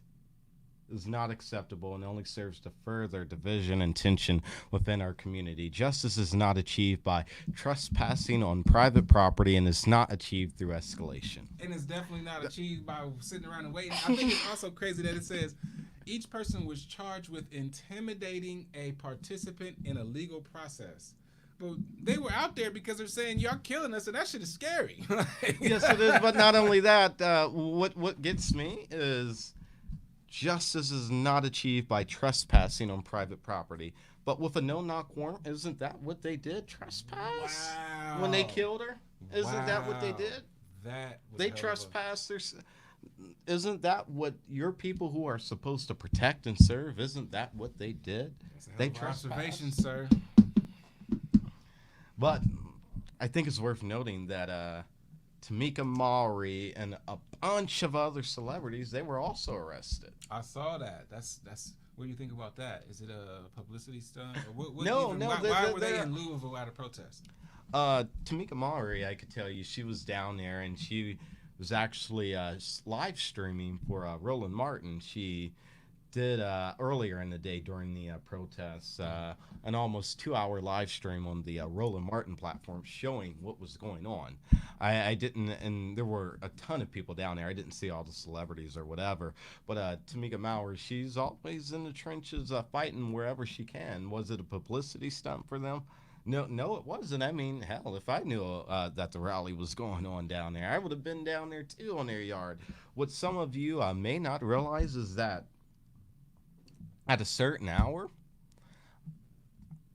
is not acceptable and only serves to further division and tension within our community. Justice is not achieved by trespassing on private property and is not achieved through escalation. And it's definitely not achieved by sitting around and waiting. I think it's also crazy that it says each person was charged with intimidating a participant in a legal process. But they were out there because they're saying, y'all killing us, and that shit is scary. Yes, it is. But not only that, what gets me is justice is not achieved by trespassing on private property. But with a no-knock warrant, isn't that what they did? Trespass? Wow. When they killed her? Isn't that what they did? That was they trespassed their... Isn't that what your people who are supposed to protect and serve, isn't that what they did? They trespassed. Observation, sir. But I think it's worth noting that Tamika Mowry and a bunch of other celebrities, they were also arrested. I saw that. That's. What do you think about that? Is it a publicity stunt? Or what No, even, no, why were they in Louisville at a protest? Tamika Mowry, I could tell you, she was down there and she was actually live streaming for Roland Martin. She did earlier in the day during the protests an almost 2 hour live stream on the Roland Martin platform showing what was going on. I didn't, and there were a ton of people down there. I didn't see all the celebrities or whatever, but Tamika Mowry, she's always in the trenches fighting wherever she can. Was it a publicity stunt for them? No, no, it wasn't. I mean, hell, if I knew that the rally was going on down there, I would have been down there too on their yard. What some of you may not realize is that at a certain hour,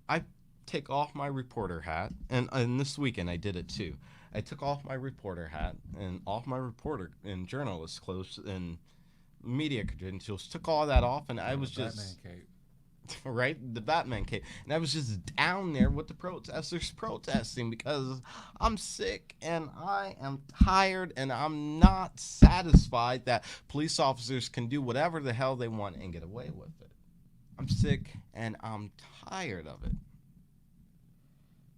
I take off my reporter hat, and this weekend I did it too. I took off my reporter hat and off my reporter and journalist clothes and media credentials, took all that off, and I was just Batman cape. right, the Batman cape, and I was just down there with the protesters protesting because I'm sick and I am tired and I'm not satisfied that police officers can do whatever the hell they want and get away with it. I'm sick and I'm tired of it.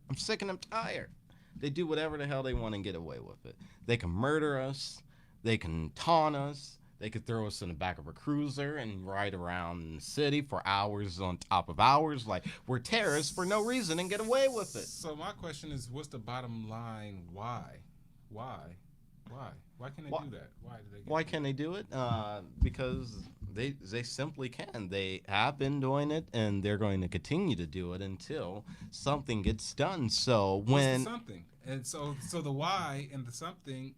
I'm sick and I'm tired. They do whatever the hell they want and get away with it. They can murder us. They can taunt us. They could throw us in the back of a cruiser and ride around the city for hours on top of hours like we're terrorists for no reason and get away with it. So my question is, what's the bottom line? Why? Why can they do that? Why can't they do it? Because they simply can. They have been doing it, and they're going to continue to do it until something gets done. So when what's the something, and so the why and the something.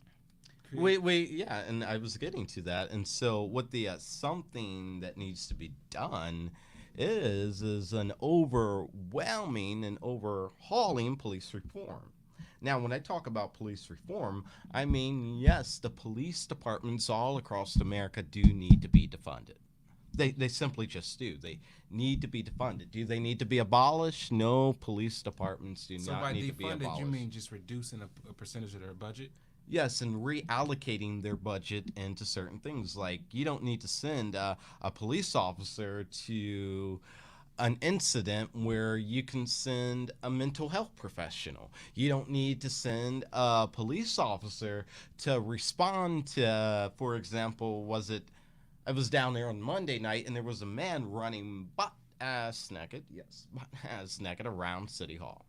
Wait, yeah, and I was getting to that. And so what the something that needs to be done is an overwhelming and overhauling police reform. Now, when I talk about police reform, I mean, yes, the police departments all across America do need to be defunded. They simply just do. They need to be defunded. Do they need to be abolished? No, police departments do not need to be abolished. So by defunded, you mean just reducing a percentage of their budget? Yes, and reallocating their budget into certain things. Like, you don't need to send a police officer to an incident where you can send a mental health professional. You don't need to send a police officer to respond to, for example, I was down there on Monday night and there was a man running butt-ass naked around City Hall.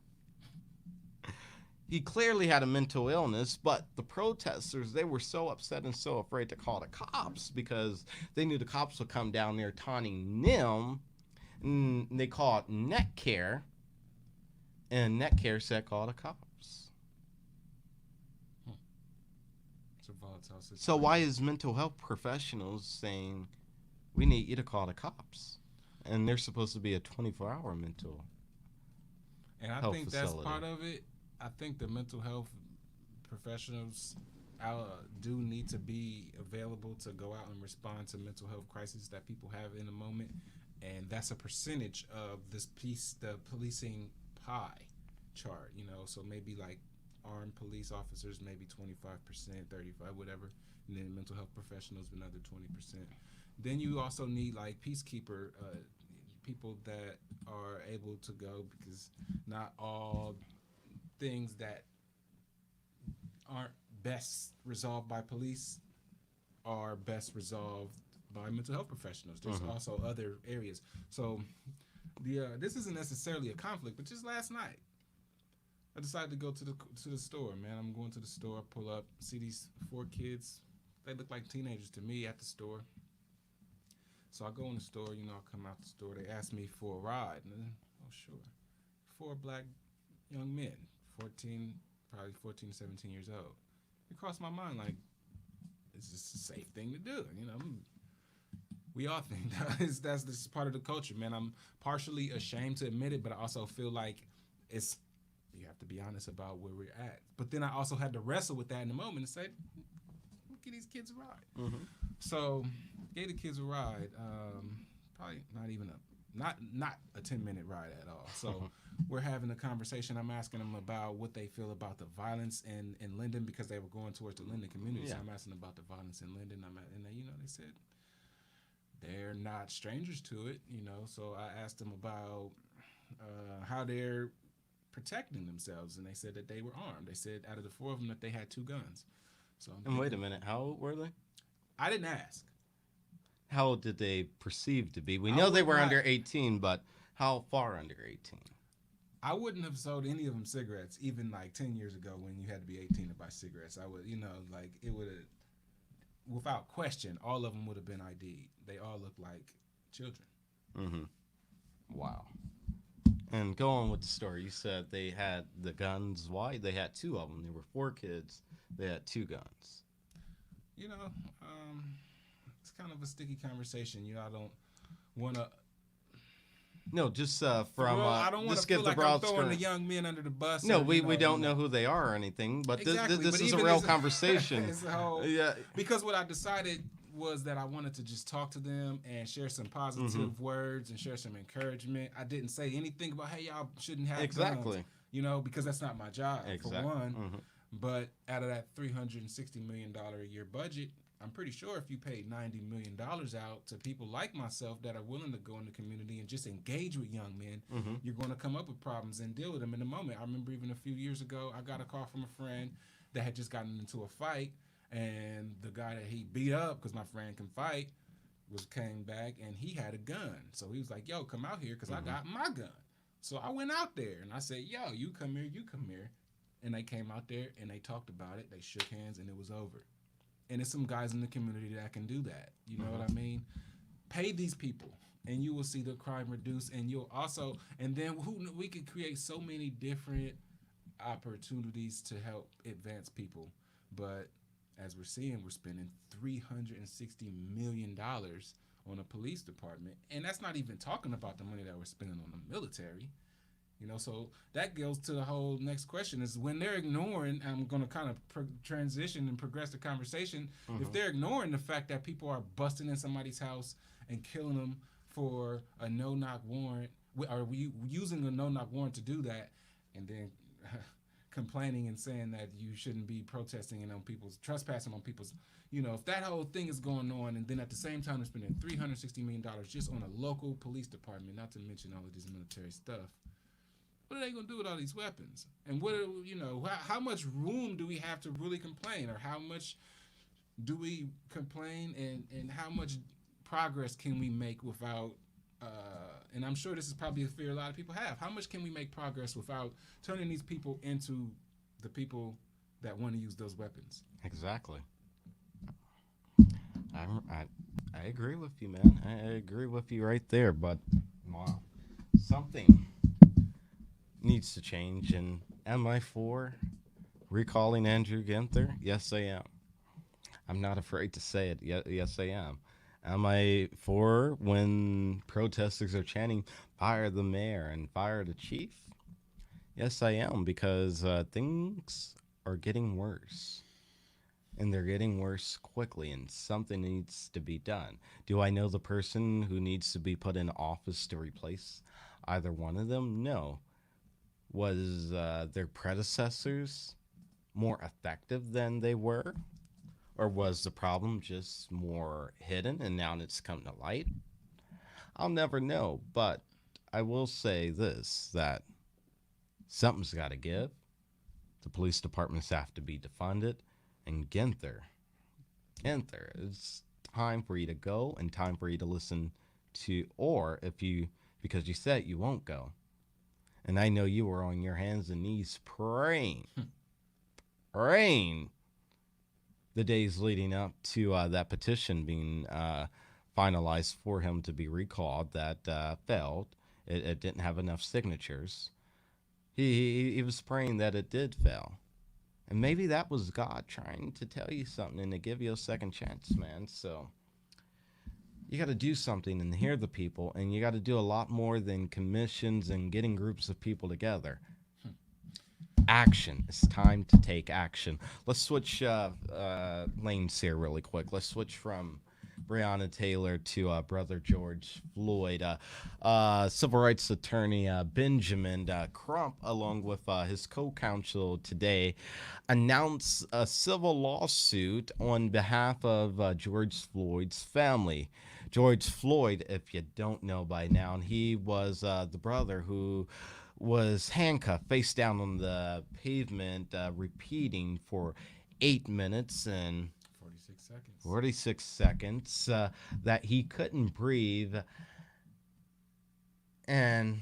He clearly had a mental illness, but the protesters, they were so upset and so afraid to call the cops because they knew the cops would come down there taunting them. And they called NetCare, and NetCare said call the cops. It's a volatile situation. So why is mental health professionals saying we need you to call the cops? And they're supposed to be a 24-hour mental and I health think facility. That's part of it. I think the mental health professionals do need to be available to go out and respond to mental health crises that people have in the moment. And that's a percentage of the policing pie chart, so maybe like armed police officers, maybe 25%, 35%, whatever. And then mental health professionals, another 20%. Then you also need like peacekeeper people that are able to go, because not all things that aren't best resolved by police are best resolved by mental health professionals. There's also other areas. So this isn't necessarily a conflict, but just last night I decided to go to the store, man. I'm going to the store, pull up, see these 4 kids. They look like teenagers to me at the store. So I go in the store, I come out the store. They ask me for a ride. And then, oh, sure. 4 black young men, 14, 17 years old. It crossed my mind, like, it's just a safe thing to do, We all think that's this part of the culture, man. I'm partially ashamed to admit it, but I also feel like you have to be honest about where we're at. But then I also had to wrestle with that in the moment and say, give these kids a ride. So gave the kids a ride. Probably not even not a 10-minute ride at all. So we're having a conversation. I'm asking them about what they feel about the violence in Linden because they were going towards the Linden community. Yeah. So I'm asking them about the violence in Linden. And they, they said they're not strangers to it. So I asked them about how they're protecting themselves, and they said that they were armed. They said out of the 4 of them that they had 2 guns. So And wait a minute, how old were they? I didn't ask. How old did they perceive to be? We I know they would were not- under 18, but how far under 18? I wouldn't have sold any of them cigarettes, even like 10 years ago when you had to be 18 to buy cigarettes. I would, like it would have, without question, all of them would have been ID'd. They all look like children. Mm-hmm. Wow. And go on with the story. You said they had the guns. Why? They had 2 of them. There were 4 kids. They had 2 guns. It's kind of a sticky conversation. I don't want to. No, just I don't want to just feel give the like I'm broad throwing the skirt. young men under the bus. No, or, we don't know who they are or anything, but Exactly, this but is a even real as a- conversation. So, Yeah. Because what I decided was that I wanted to just talk to them and share some positive Mm-hmm. words and share some encouragement. I didn't say anything about, hey, y'all shouldn't have Exactly. guns, because that's not my job, Exactly. for one. Mm-hmm. But out of that $360 million a year budget, I'm pretty sure if you paid $90 million out to people like myself that are willing to go in the community and just engage with young men, Mm-hmm. you're going to come up with problems and deal with them in the moment. I remember even a few years ago, I got a call from a friend that had just gotten into a fight, and the guy that he beat up, because my friend can fight, came back and he had a gun. So he was like, yo, come out here because I got my gun. So I went out there and I said, yo, you come here. And they came out there and they talked about it. They shook hands and it was over. And it's some guys in the community that can do that. You know what I mean? Pay these people and you will see the crime reduce. And you'll also, and then we could create so many different opportunities to help advance people. But as we're seeing, we're spending $360 million on a police department. And that's not even talking about the money that we're spending on the military. So that goes to the whole next question is when they're ignoring, I'm going to kind of transition and progress the conversation. If they're ignoring the fact that people are busting in somebody's house and killing them for a no-knock warrant, or using a no-knock warrant to do that, and then complaining and saying that you shouldn't be protesting and trespassing on people's, if that whole thing is going on, and then at the same time they're spending $360 million just on a local police department, not to mention all of this military stuff. What are they going to do with all these weapons? And how much room do we have to really complain? Or how much do we complain and how much progress can we make without, and I'm sure this is probably a fear a lot of people have, how much can we make progress without turning these people into the people that want to use those weapons? Exactly. I agree with you, man. I agree with you right there, but wow, something needs to change. And am I for recalling Andrew Ginther? Yes, I am. I'm not afraid to say it. Yes, I am. Am I for when protesters are chanting, fire the mayor and fire the chief? Yes, I am, because things are getting worse. And they're getting worse quickly, and something needs to be done. Do I know the person who needs to be put in office to replace either one of them? No. Was their predecessors more effective than they were? Or was the problem just more hidden and now it's come to light? I'll never know, but I will say this, that something's got to give. The police departments have to be defunded. And Ginther, it's time for you to go and time for you to listen to, or because you said you won't go. And I know you were on your hands and knees praying the days leading up to that petition being finalized for him to be recalled that failed. It didn't have enough signatures. He was praying that it did fail. And maybe that was God trying to tell you something and to give you a second chance, man. So you got to do something and hear the people, and you got to do a lot more than commissions and getting groups of people together. Action. It's time to take action. Let's switch lanes here really quick. Let's switch from Breonna Taylor to brother George Floyd. Civil rights attorney Benjamin Crump, along with his co-counsel today, announced a civil lawsuit on behalf of George Floyd's family. George Floyd, if you don't know by now, he was the brother who was handcuffed face down on the pavement, repeating for 8 minutes and 46 seconds that he couldn't breathe. And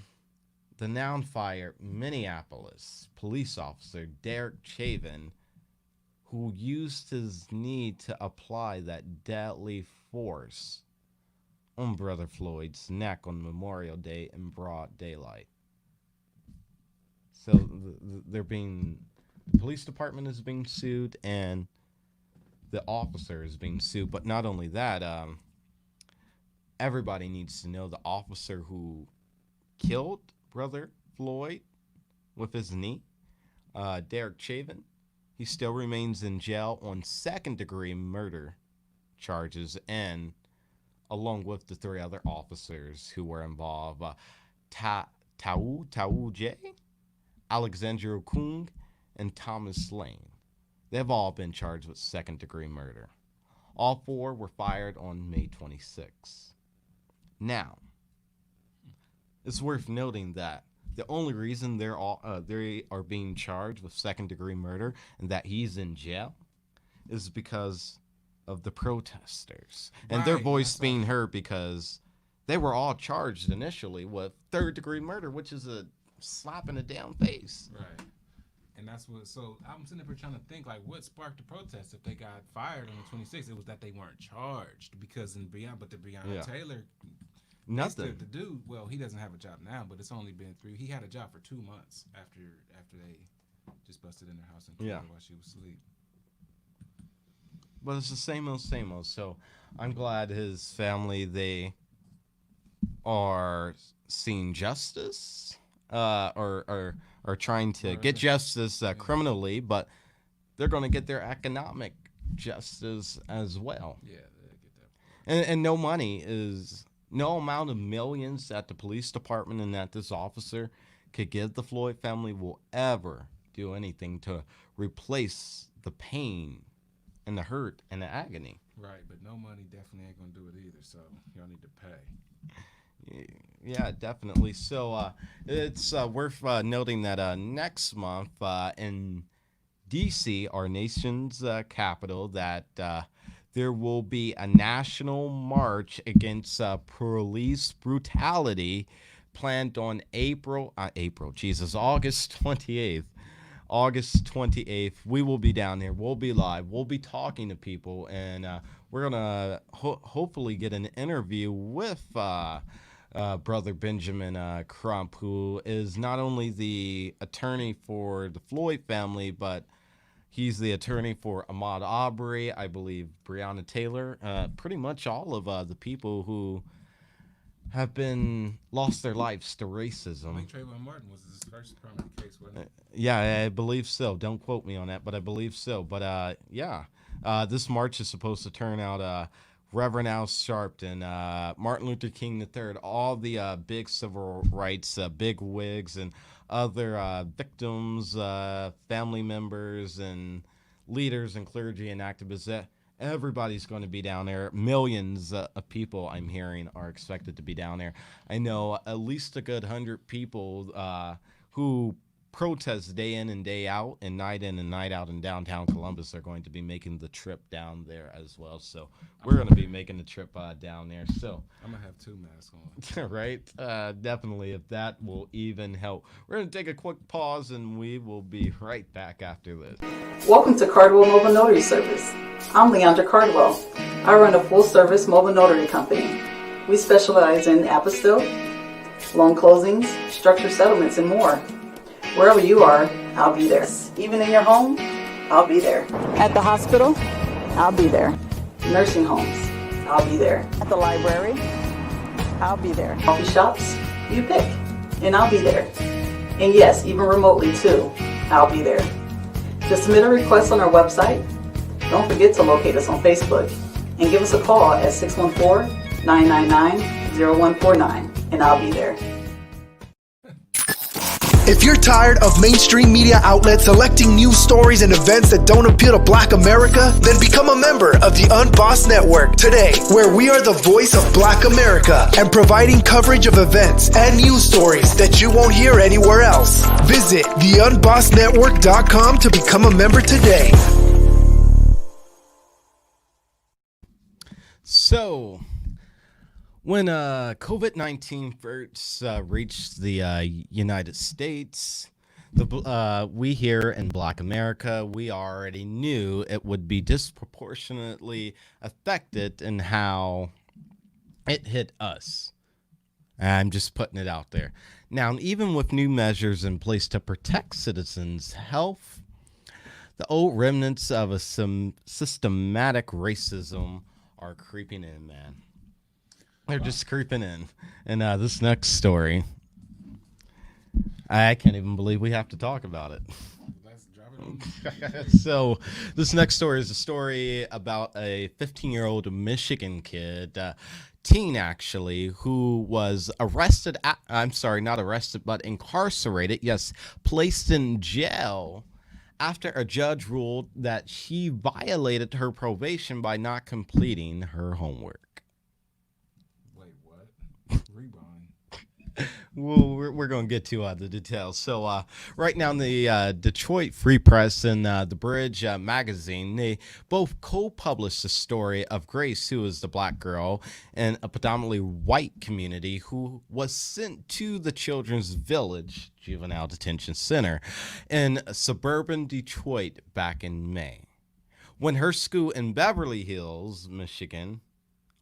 the now fired Minneapolis police officer Derek Chauvin, who used his knee to apply that deadly force on Brother Floyd's neck on Memorial Day in broad daylight. So the police department is being sued, and the officer is being sued. But not only that, everybody needs to know the officer who killed Brother Floyd with his knee, Derek Chauvin, he still remains in jail on second-degree murder charges, and along with the 3 other officers who were involved, Tau J, Alexandra Kung, and Thomas Lane. They've all been charged with second-degree murder. All 4 were fired on May 26. Now, it's worth noting that the only reason they are being charged with second-degree murder and that he's in jail is because of the protesters and their voice being heard, because they were all charged initially with third-degree murder, which is a slap in the damn face. Right. And that's what, so I'm sitting there trying to think, like, what sparked the protest if they got fired on the 26th? It was that they weren't charged, because the Breonna Taylor, nothing. The dude, well, he doesn't have a job now, but it's only been 3. He had a job for 2 months after they just busted in their house and killed her while she was asleep. But it's the same old. So I'm glad his family, they are seeing justice, or trying to get justice criminally, but they're going to get their economic justice as well. Yeah, they get that. And no amount of millions that the police department and that this officer could give the Floyd family will ever do anything to replace the pain and the hurt and the agony. Right, but no money definitely ain't gonna do it either, so y'all need to pay. Yeah, definitely. So it's worth noting that next month in D.C., our nation's capital, that there will be a national march against police brutality planned on August 28th. August 28th, we will be down there. We'll be live. We'll be talking to people, and we're going to hopefully get an interview with Brother Benjamin Crump, who is not only the attorney for the Floyd family, but he's the attorney for Ahmaud Arbery, I believe Breonna Taylor, pretty much all of the people who have lost their lives to racism. I think Trayvon Martin was his first permanent case, wasn't it? Yeah, I believe so. Don't quote me on that, but I believe so. But this march is supposed to turn out Reverend Al Sharpton, Martin Luther King III, all the big civil rights, big wigs, and other victims, family members, and leaders, and clergy, and activists. Everybody's going to be down there. Millions of people, I'm hearing, are expected to be down there. I know at least a good 100 people who protest day in and day out and night in and night out in downtown Columbus are going to be making the trip down there as well. So we're going to be making the trip down there. So I'm going to have 2 masks on. Right? Definitely, if that will even help. We're going to take a quick pause, and we will be right back after this. Welcome to Cardwell Mobile Notary Service. I'm Leandra Cardwell. I run a full-service mobile notary company. We specialize in apostille, loan closings, structured settlements, and more. Wherever you are, I'll be there. Even in your home, I'll be there. At the hospital, I'll be there. Nursing homes, I'll be there. At the library, I'll be there. Coffee shops, you pick, and I'll be there. And yes, even remotely too, I'll be there. To submit a request on our website, don't forget to locate us on Facebook. and give us a call at 614-999-0149, and I'll be there. If you're tired of mainstream media outlets selecting news stories and events that don't appeal to Black America, then become a member of the Unbossed Network today, where we are the voice of Black America and providing coverage of events and news stories that you won't hear anywhere else. Visit theunbossednetwork.com to become a member today. So, when COVID-19 first reached the United States, we here in Black America, we already knew it would be disproportionately affected in how it hit us. I'm just putting it out there. Now, even with new measures in place to protect citizens' health, the old remnants of some systematic racism are creeping in, man. They're just creeping in. And this next story, I can't even believe we have to talk about it. Let's drop it on. So this next story is a story about a 15-year-old Michigan kid, teen actually, who was arrested. Not arrested, but incarcerated. Yes, placed in jail after a judge ruled that she violated her probation by not completing her homework. Rewind. Well, we're going to get to the details. So right now in the Detroit Free Press and the Bridge magazine, they both co-published the story of Grace, who is the black girl in a predominantly white community who was sent to the Children's Village Juvenile Detention Center in suburban Detroit back in May, when her school in Beverly Hills, Michigan.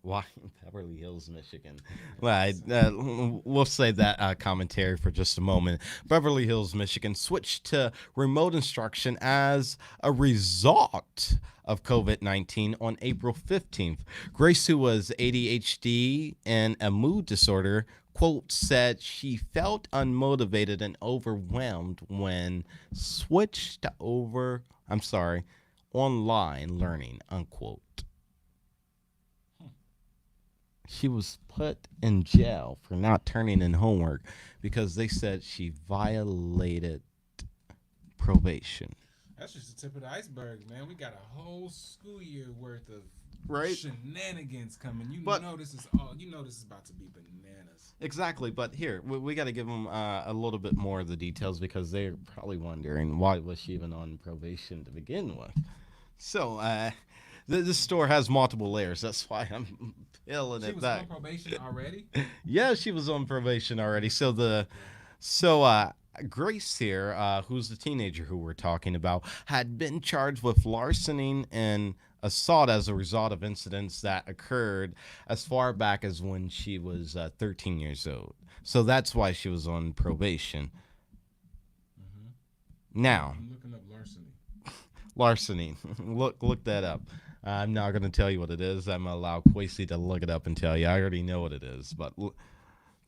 Why Beverly Hills, Michigan? Well, we'll save that commentary for just a moment. Beverly Hills, Michigan switched to remote instruction as a result of COVID-19 on April 15th. Grace, who was ADHD and a mood disorder, quote, said she felt unmotivated and overwhelmed when switched to online learning, unquote. She was put in jail for not turning in homework because they said she violated probation. That's just the tip of the iceberg, man. We got a whole school year worth of shenanigans coming. You know this is about to be bananas. Exactly, but here we got to give them a little bit more of the details because they're probably wondering why was she even on probation to begin with. So this story has multiple layers. That's why I'm peeling it back. She was on probation already? Yeah, she was on probation already. So Grace here, who's the teenager who we're talking about, had been charged with larceny and assault as a result of incidents that occurred as far back as when she was 13 years old. So that's why she was on probation. Mm-hmm. Now, I'm looking up larceny. Larceny. Look that up. I'm not going to tell you what it is. I'm going to allow Quasi to look it up and tell you. I already know what it is, but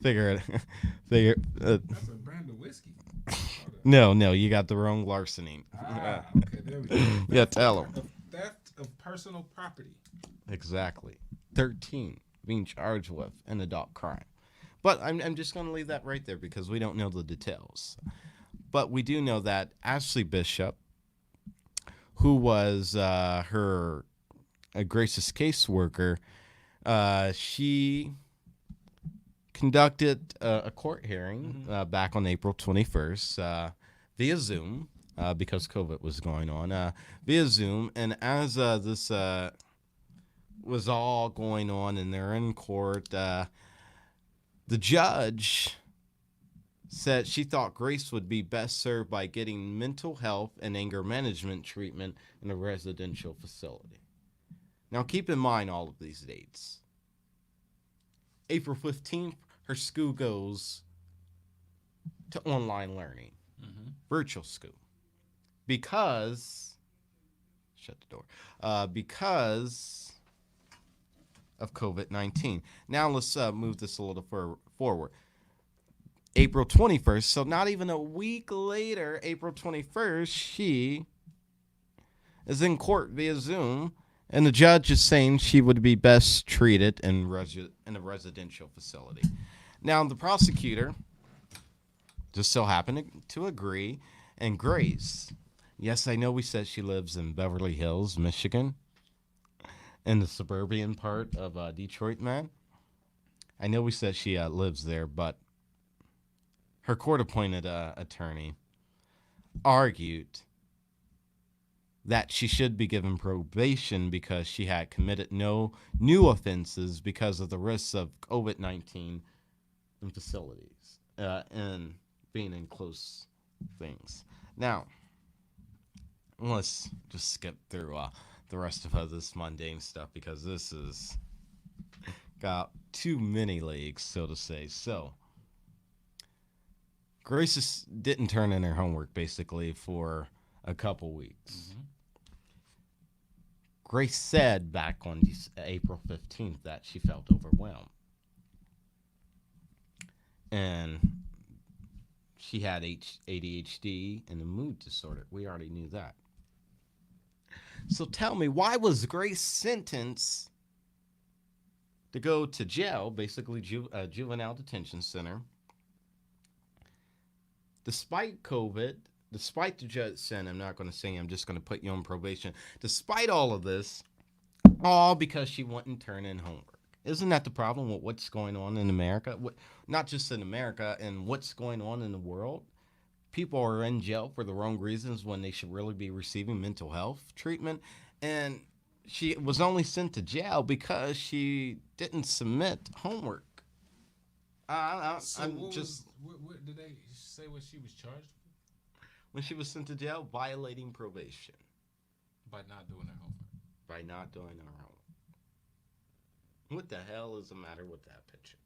figure it. That's a brand of whiskey. No, you got the wrong larceny. Okay, there we go. Yeah, tell him. Theft of personal property. Exactly. 13 being charged with an adult crime. But I'm just going to leave that right there because we don't know the details. But we do know that Ashley Bishop, who was Grace's caseworker, she conducted a court hearing back on April 21st via Zoom because COVID was going on, via Zoom. And as this was all going on and they're in court, the judge said she thought Grace would be best served by getting mental health and anger management treatment in a residential facility. Now, keep in mind all of these dates. April 15th, her school goes to online learning, virtual school, because because of COVID-19. Now, let's move this a little forward. April 21st, so not even a week later, April 21st, she is in court via Zoom, And the judge is saying she would be best treated in a residential facility. Now, the prosecutor just so happened to agree. And Grace, yes, I know we said she lives in Beverly Hills, Michigan, in the suburban part of Detroit, man. I know we said she lives there, but her court-appointed attorney argued that she should be given probation because she had committed no new offenses because of the risks of COVID-19 in facilities and being in close things. Now, let's just skip through the rest of this mundane stuff because this is got too many legs, so to say. So, Grace didn't turn in her homework basically for a couple weeks. Mm-hmm. Grace said back on April 15th that she felt overwhelmed. And she had ADHD and a mood disorder. We already knew that. So tell me, why was Grace sentenced to go to jail, basically juvenile detention center, despite COVID, despite the judge saying, I'm not going to say I'm just going to put you on probation, despite all of this, all because she wouldn't turn in homework? Isn't that the problem with what's going on in America? Not just in America, and what's going on in the world? People are in jail for the wrong reasons when they should really be receiving mental health treatment. And she was only sent to jail because she didn't submit homework. What did they say what she was charged with? When she was sent to jail, violating probation. By not doing her homework. By not doing her homework. What the hell is the matter with that picture?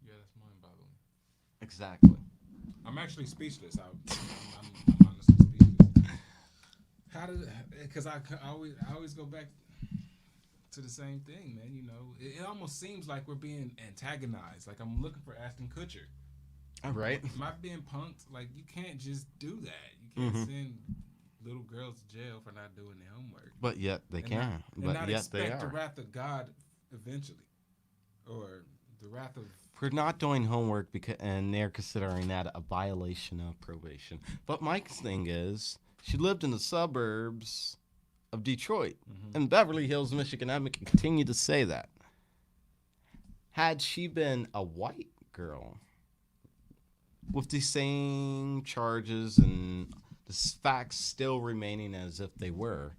Yeah, that's mind-boggling. Exactly. I'm actually speechless. I'm honestly speechless. How did? Because I always go back to the same thing, man. You know, it almost seems like we're being antagonized. Like I'm looking for Ashton Kutcher. All right. Am I being punked? Like you can't just do that. You can't send little girls to jail for not doing their homework. But yet they can. But yet expect they are. the wrath of God eventually, or the wrath of. For not doing homework, and they're considering that a violation of probation. But Mike's thing is, she lived in the suburbs of Detroit, in Beverly Hills, Michigan. I'm going to continue to say that. Had she been a white girl with the same charges and the facts still remaining as if they were,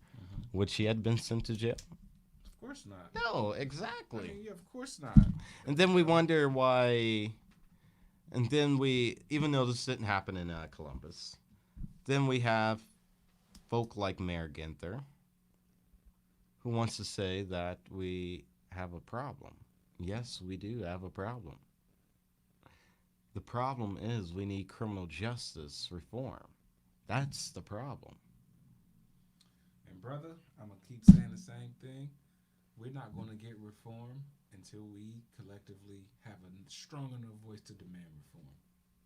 would she have been sent to jail? Of course not. No, exactly. I mean, yeah, of course not. And then we wonder why. And then even though this didn't happen in Columbus, then we have folk like Mayor Ginther, who wants to say that we have a problem. Yes, we do have a problem. The problem is we need criminal justice reform. That's the problem. And brother, I'm going to keep saying the same thing. We're not going to get reform until we collectively have a strong enough voice to demand reform.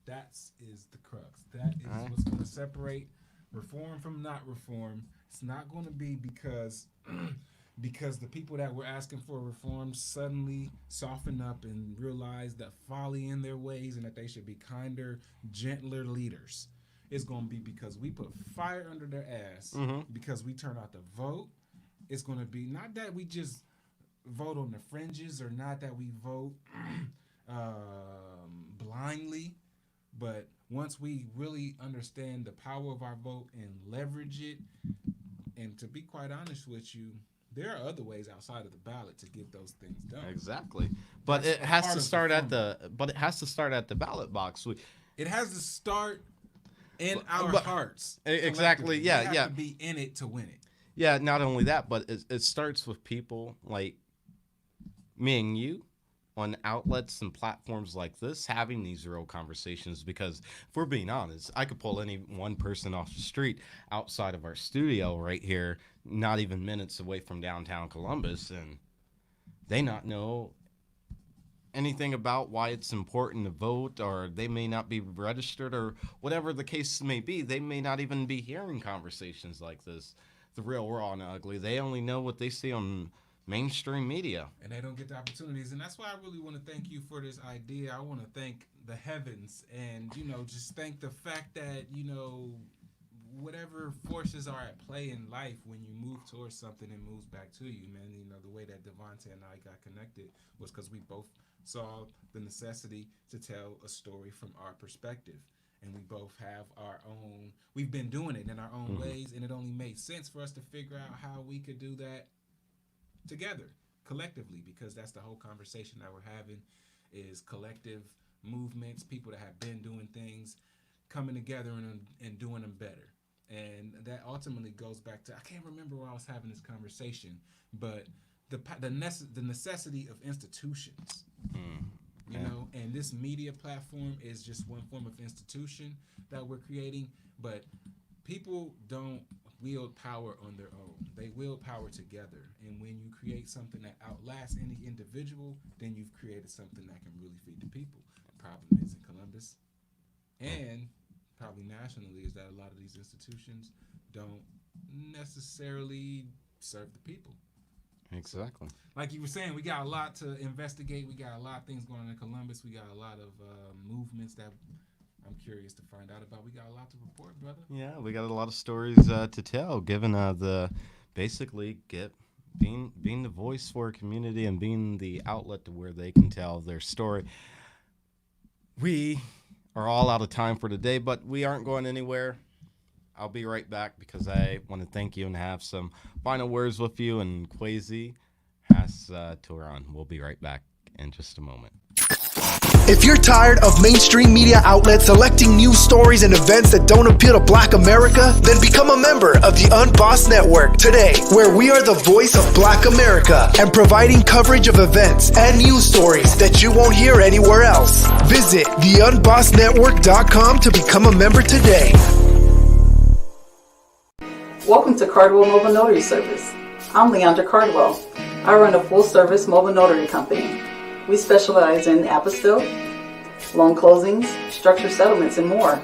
That is the crux. That is what's going to separate reform from not reform. It's not going to be because the people that were asking for reform suddenly soften up and realize the folly in their ways and that they should be kinder, gentler leaders. It's going to be because we put fire under their ass, because we turn out to vote. It's going to be not that we just vote on the fringes or not that we vote blindly, but once we really understand the power of our vote and leverage it, and to be quite honest with you, there are other ways outside of the ballot to get those things done. Exactly, but it has to start at the ballot box. It has to start in our hearts. Exactly. Yeah. We have to be in it to win it. Yeah, not only that, but it starts with people like me and you on outlets and platforms like this having these real conversations, because if we're being honest, I could pull any one person off the street outside of our studio right here, not even minutes away from downtown Columbus, and they not know anything about why it's important to vote, or they may not be registered, or whatever the case may be. They may not even be hearing conversations like this. the real raw and ugly. They only know what they see on mainstream media. And they don't get the opportunities. And that's why I really want to thank you for this idea. I want to thank the heavens and, just thank the fact that, whatever forces are at play in life, when you move towards something, it moves back to you, man. The way that Devontae and I got connected was because we both saw the necessity to tell a story from our perspective. And we both have our own, we've been doing it in our own ways, and it only made sense for us to figure out how we could do that together, collectively, because that's the whole conversation that we're having, is collective movements, people that have been doing things, coming together and doing them better. And that ultimately goes back to, I can't remember where I was having this conversation, but the necessity of institutions. And this media platform is just one form of institution that we're creating, but people don't wield power on their own. They wield power together. And when you create something that outlasts any individual, then you've created something that can really feed the people. The problem is in Columbus and probably nationally is that a lot of these institutions don't necessarily serve the people. Exactly. Like you were saying, we got a lot to investigate. We got a lot of things going on in Columbus. We got a lot of movements that I'm curious to find out about. We got a lot to report, brother. Yeah, we got a lot of stories to tell, given being the voice for a community and being the outlet to where they can tell their story. We are all out of time for today, but we aren't going anywhere. I'll be right back because I want to thank you and have some final words with you, and Kwesi has to run. We'll be right back in just a moment. If you're tired of mainstream media outlets selecting news stories and events that don't appeal to Black America, then become a member of the Unbossed Network today, where we are the voice of Black America and providing coverage of events and news stories that you won't hear anywhere else. Visit theunbossednetwork.com to become a member today. Welcome to Cardwell Mobile Notary Service. I'm Leandra Cardwell. I run a full-service mobile notary company. We specialize in apostille, loan closings, structured settlements, and more.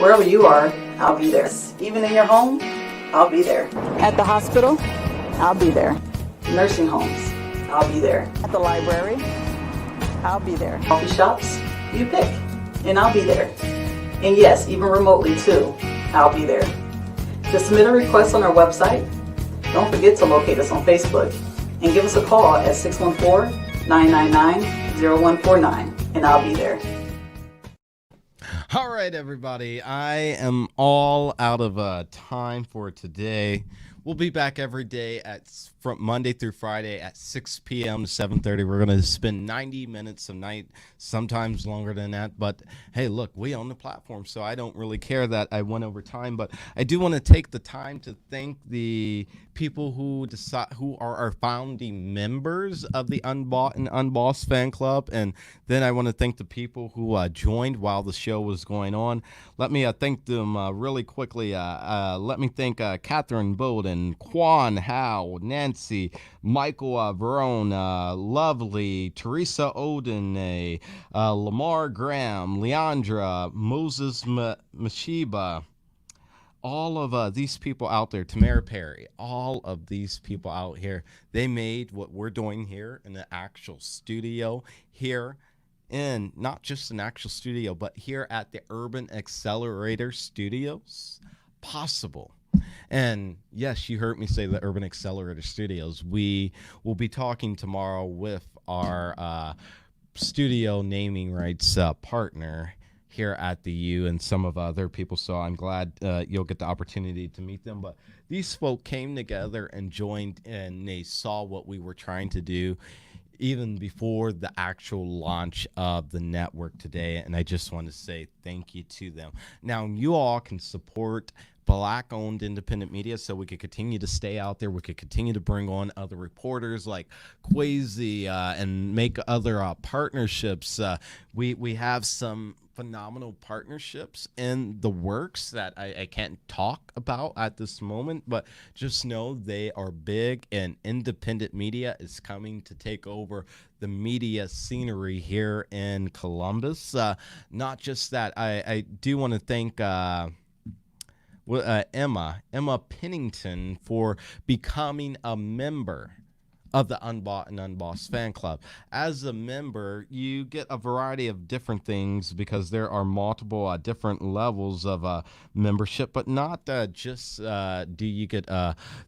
Wherever you are, I'll be there. Even in your home, I'll be there. At the hospital, I'll be there. Nursing homes, I'll be there. At the library, I'll be there. Coffee shops, you pick, and I'll be there. And yes, even remotely too, I'll be there. To submit a request on our website, don't forget to locate us on Facebook and give us a call at 614-999-0149, and I'll be there. All right, everybody. I am all out of time for today. We'll be back every day from Monday through Friday at 6 p.m. to 7:30. We're going to spend 90 minutes a night, sometimes longer than that. But, hey, look, we own the platform, so I don't really care that I went over time. But I do want to take the time to thank the people who are our founding members of the Unbought and Unbossed fan club. And then I want to thank the people who joined while the show was going on. Let me thank them really quickly. Let me thank Catherine Bowden, Quan Howe, Nancy, Michael Verone, Lovely, Teresa Oden, Lamar Graham, Leandra, Moses Mashiba, all of these people out there, Tamara Perry, all of these people out here, they made what we're doing here in the actual studio here, in not just an actual studio, but here at the Urban Accelerator Studios possible. And yes, you heard me say the Urban Accelerator Studios. We will be talking tomorrow with our studio naming rights partner here at the U and some of other people. So I'm glad you'll get the opportunity to meet them. But these folk came together and joined, and they saw what we were trying to do even before the actual launch of the network today. And I just want to say thank you to them. Now, you all can support Black-owned independent media so we could continue to stay out there. We could continue to bring on other reporters like Kwesi and make other partnerships. We have some phenomenal partnerships in the works that I can't talk about at this moment, but just know they are big, and independent media is coming to take over the media scenery here in Columbus. Not just that, I do want to thank Emma Pennington for becoming a member of the Unbought and Unbossed fan club. As a member, you get a variety of different things because there are multiple different levels of membership, but not just do you get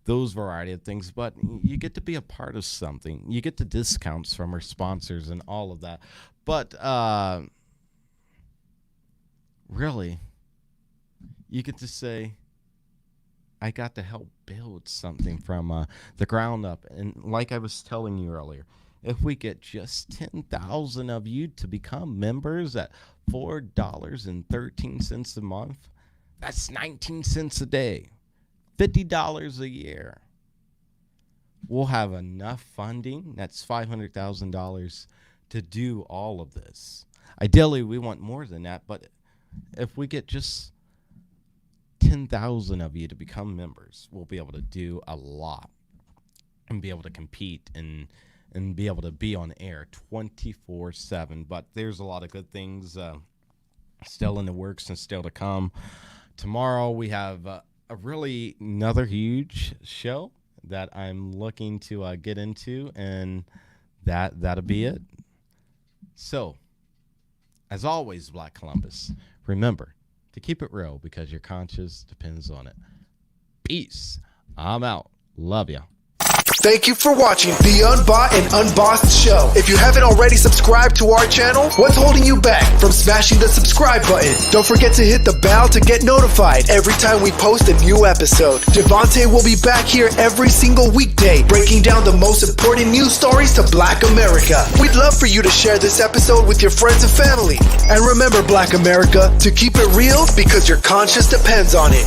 those variety of things, but you get to be a part of something. You get the discounts from our sponsors and all of that. But really, you get to say, I got to help build something from the ground up. And like I was telling you earlier, if we get just 10,000 of you to become members at $4.13 a month, that's 19 cents a day, $50 a year. We'll have enough funding, that's $500,000, to do all of this. Ideally, we want more than that, but if we get just 10,000 of you to become members, we'll be able to do a lot and be able to compete and be able to be on air 24/7. But there's a lot of good things still in the works and still to come. Tomorrow we have another huge show that I'm looking to get into, and that'll be it. So, as always, Black Columbus, remember to keep it real because your conscience depends on it. Peace. I'm out. Love ya. Thank you for watching the Unbought and Unbossed show. If you haven't already subscribed to our channel, what's holding you back from smashing the subscribe button? Don't forget to hit the bell to get notified every time we post a new episode. Devontae will be back here every single weekday, breaking down the most important news stories to Black America. We'd love for you to share this episode with your friends and family. And remember, Black America, to keep it real because your conscience depends on it.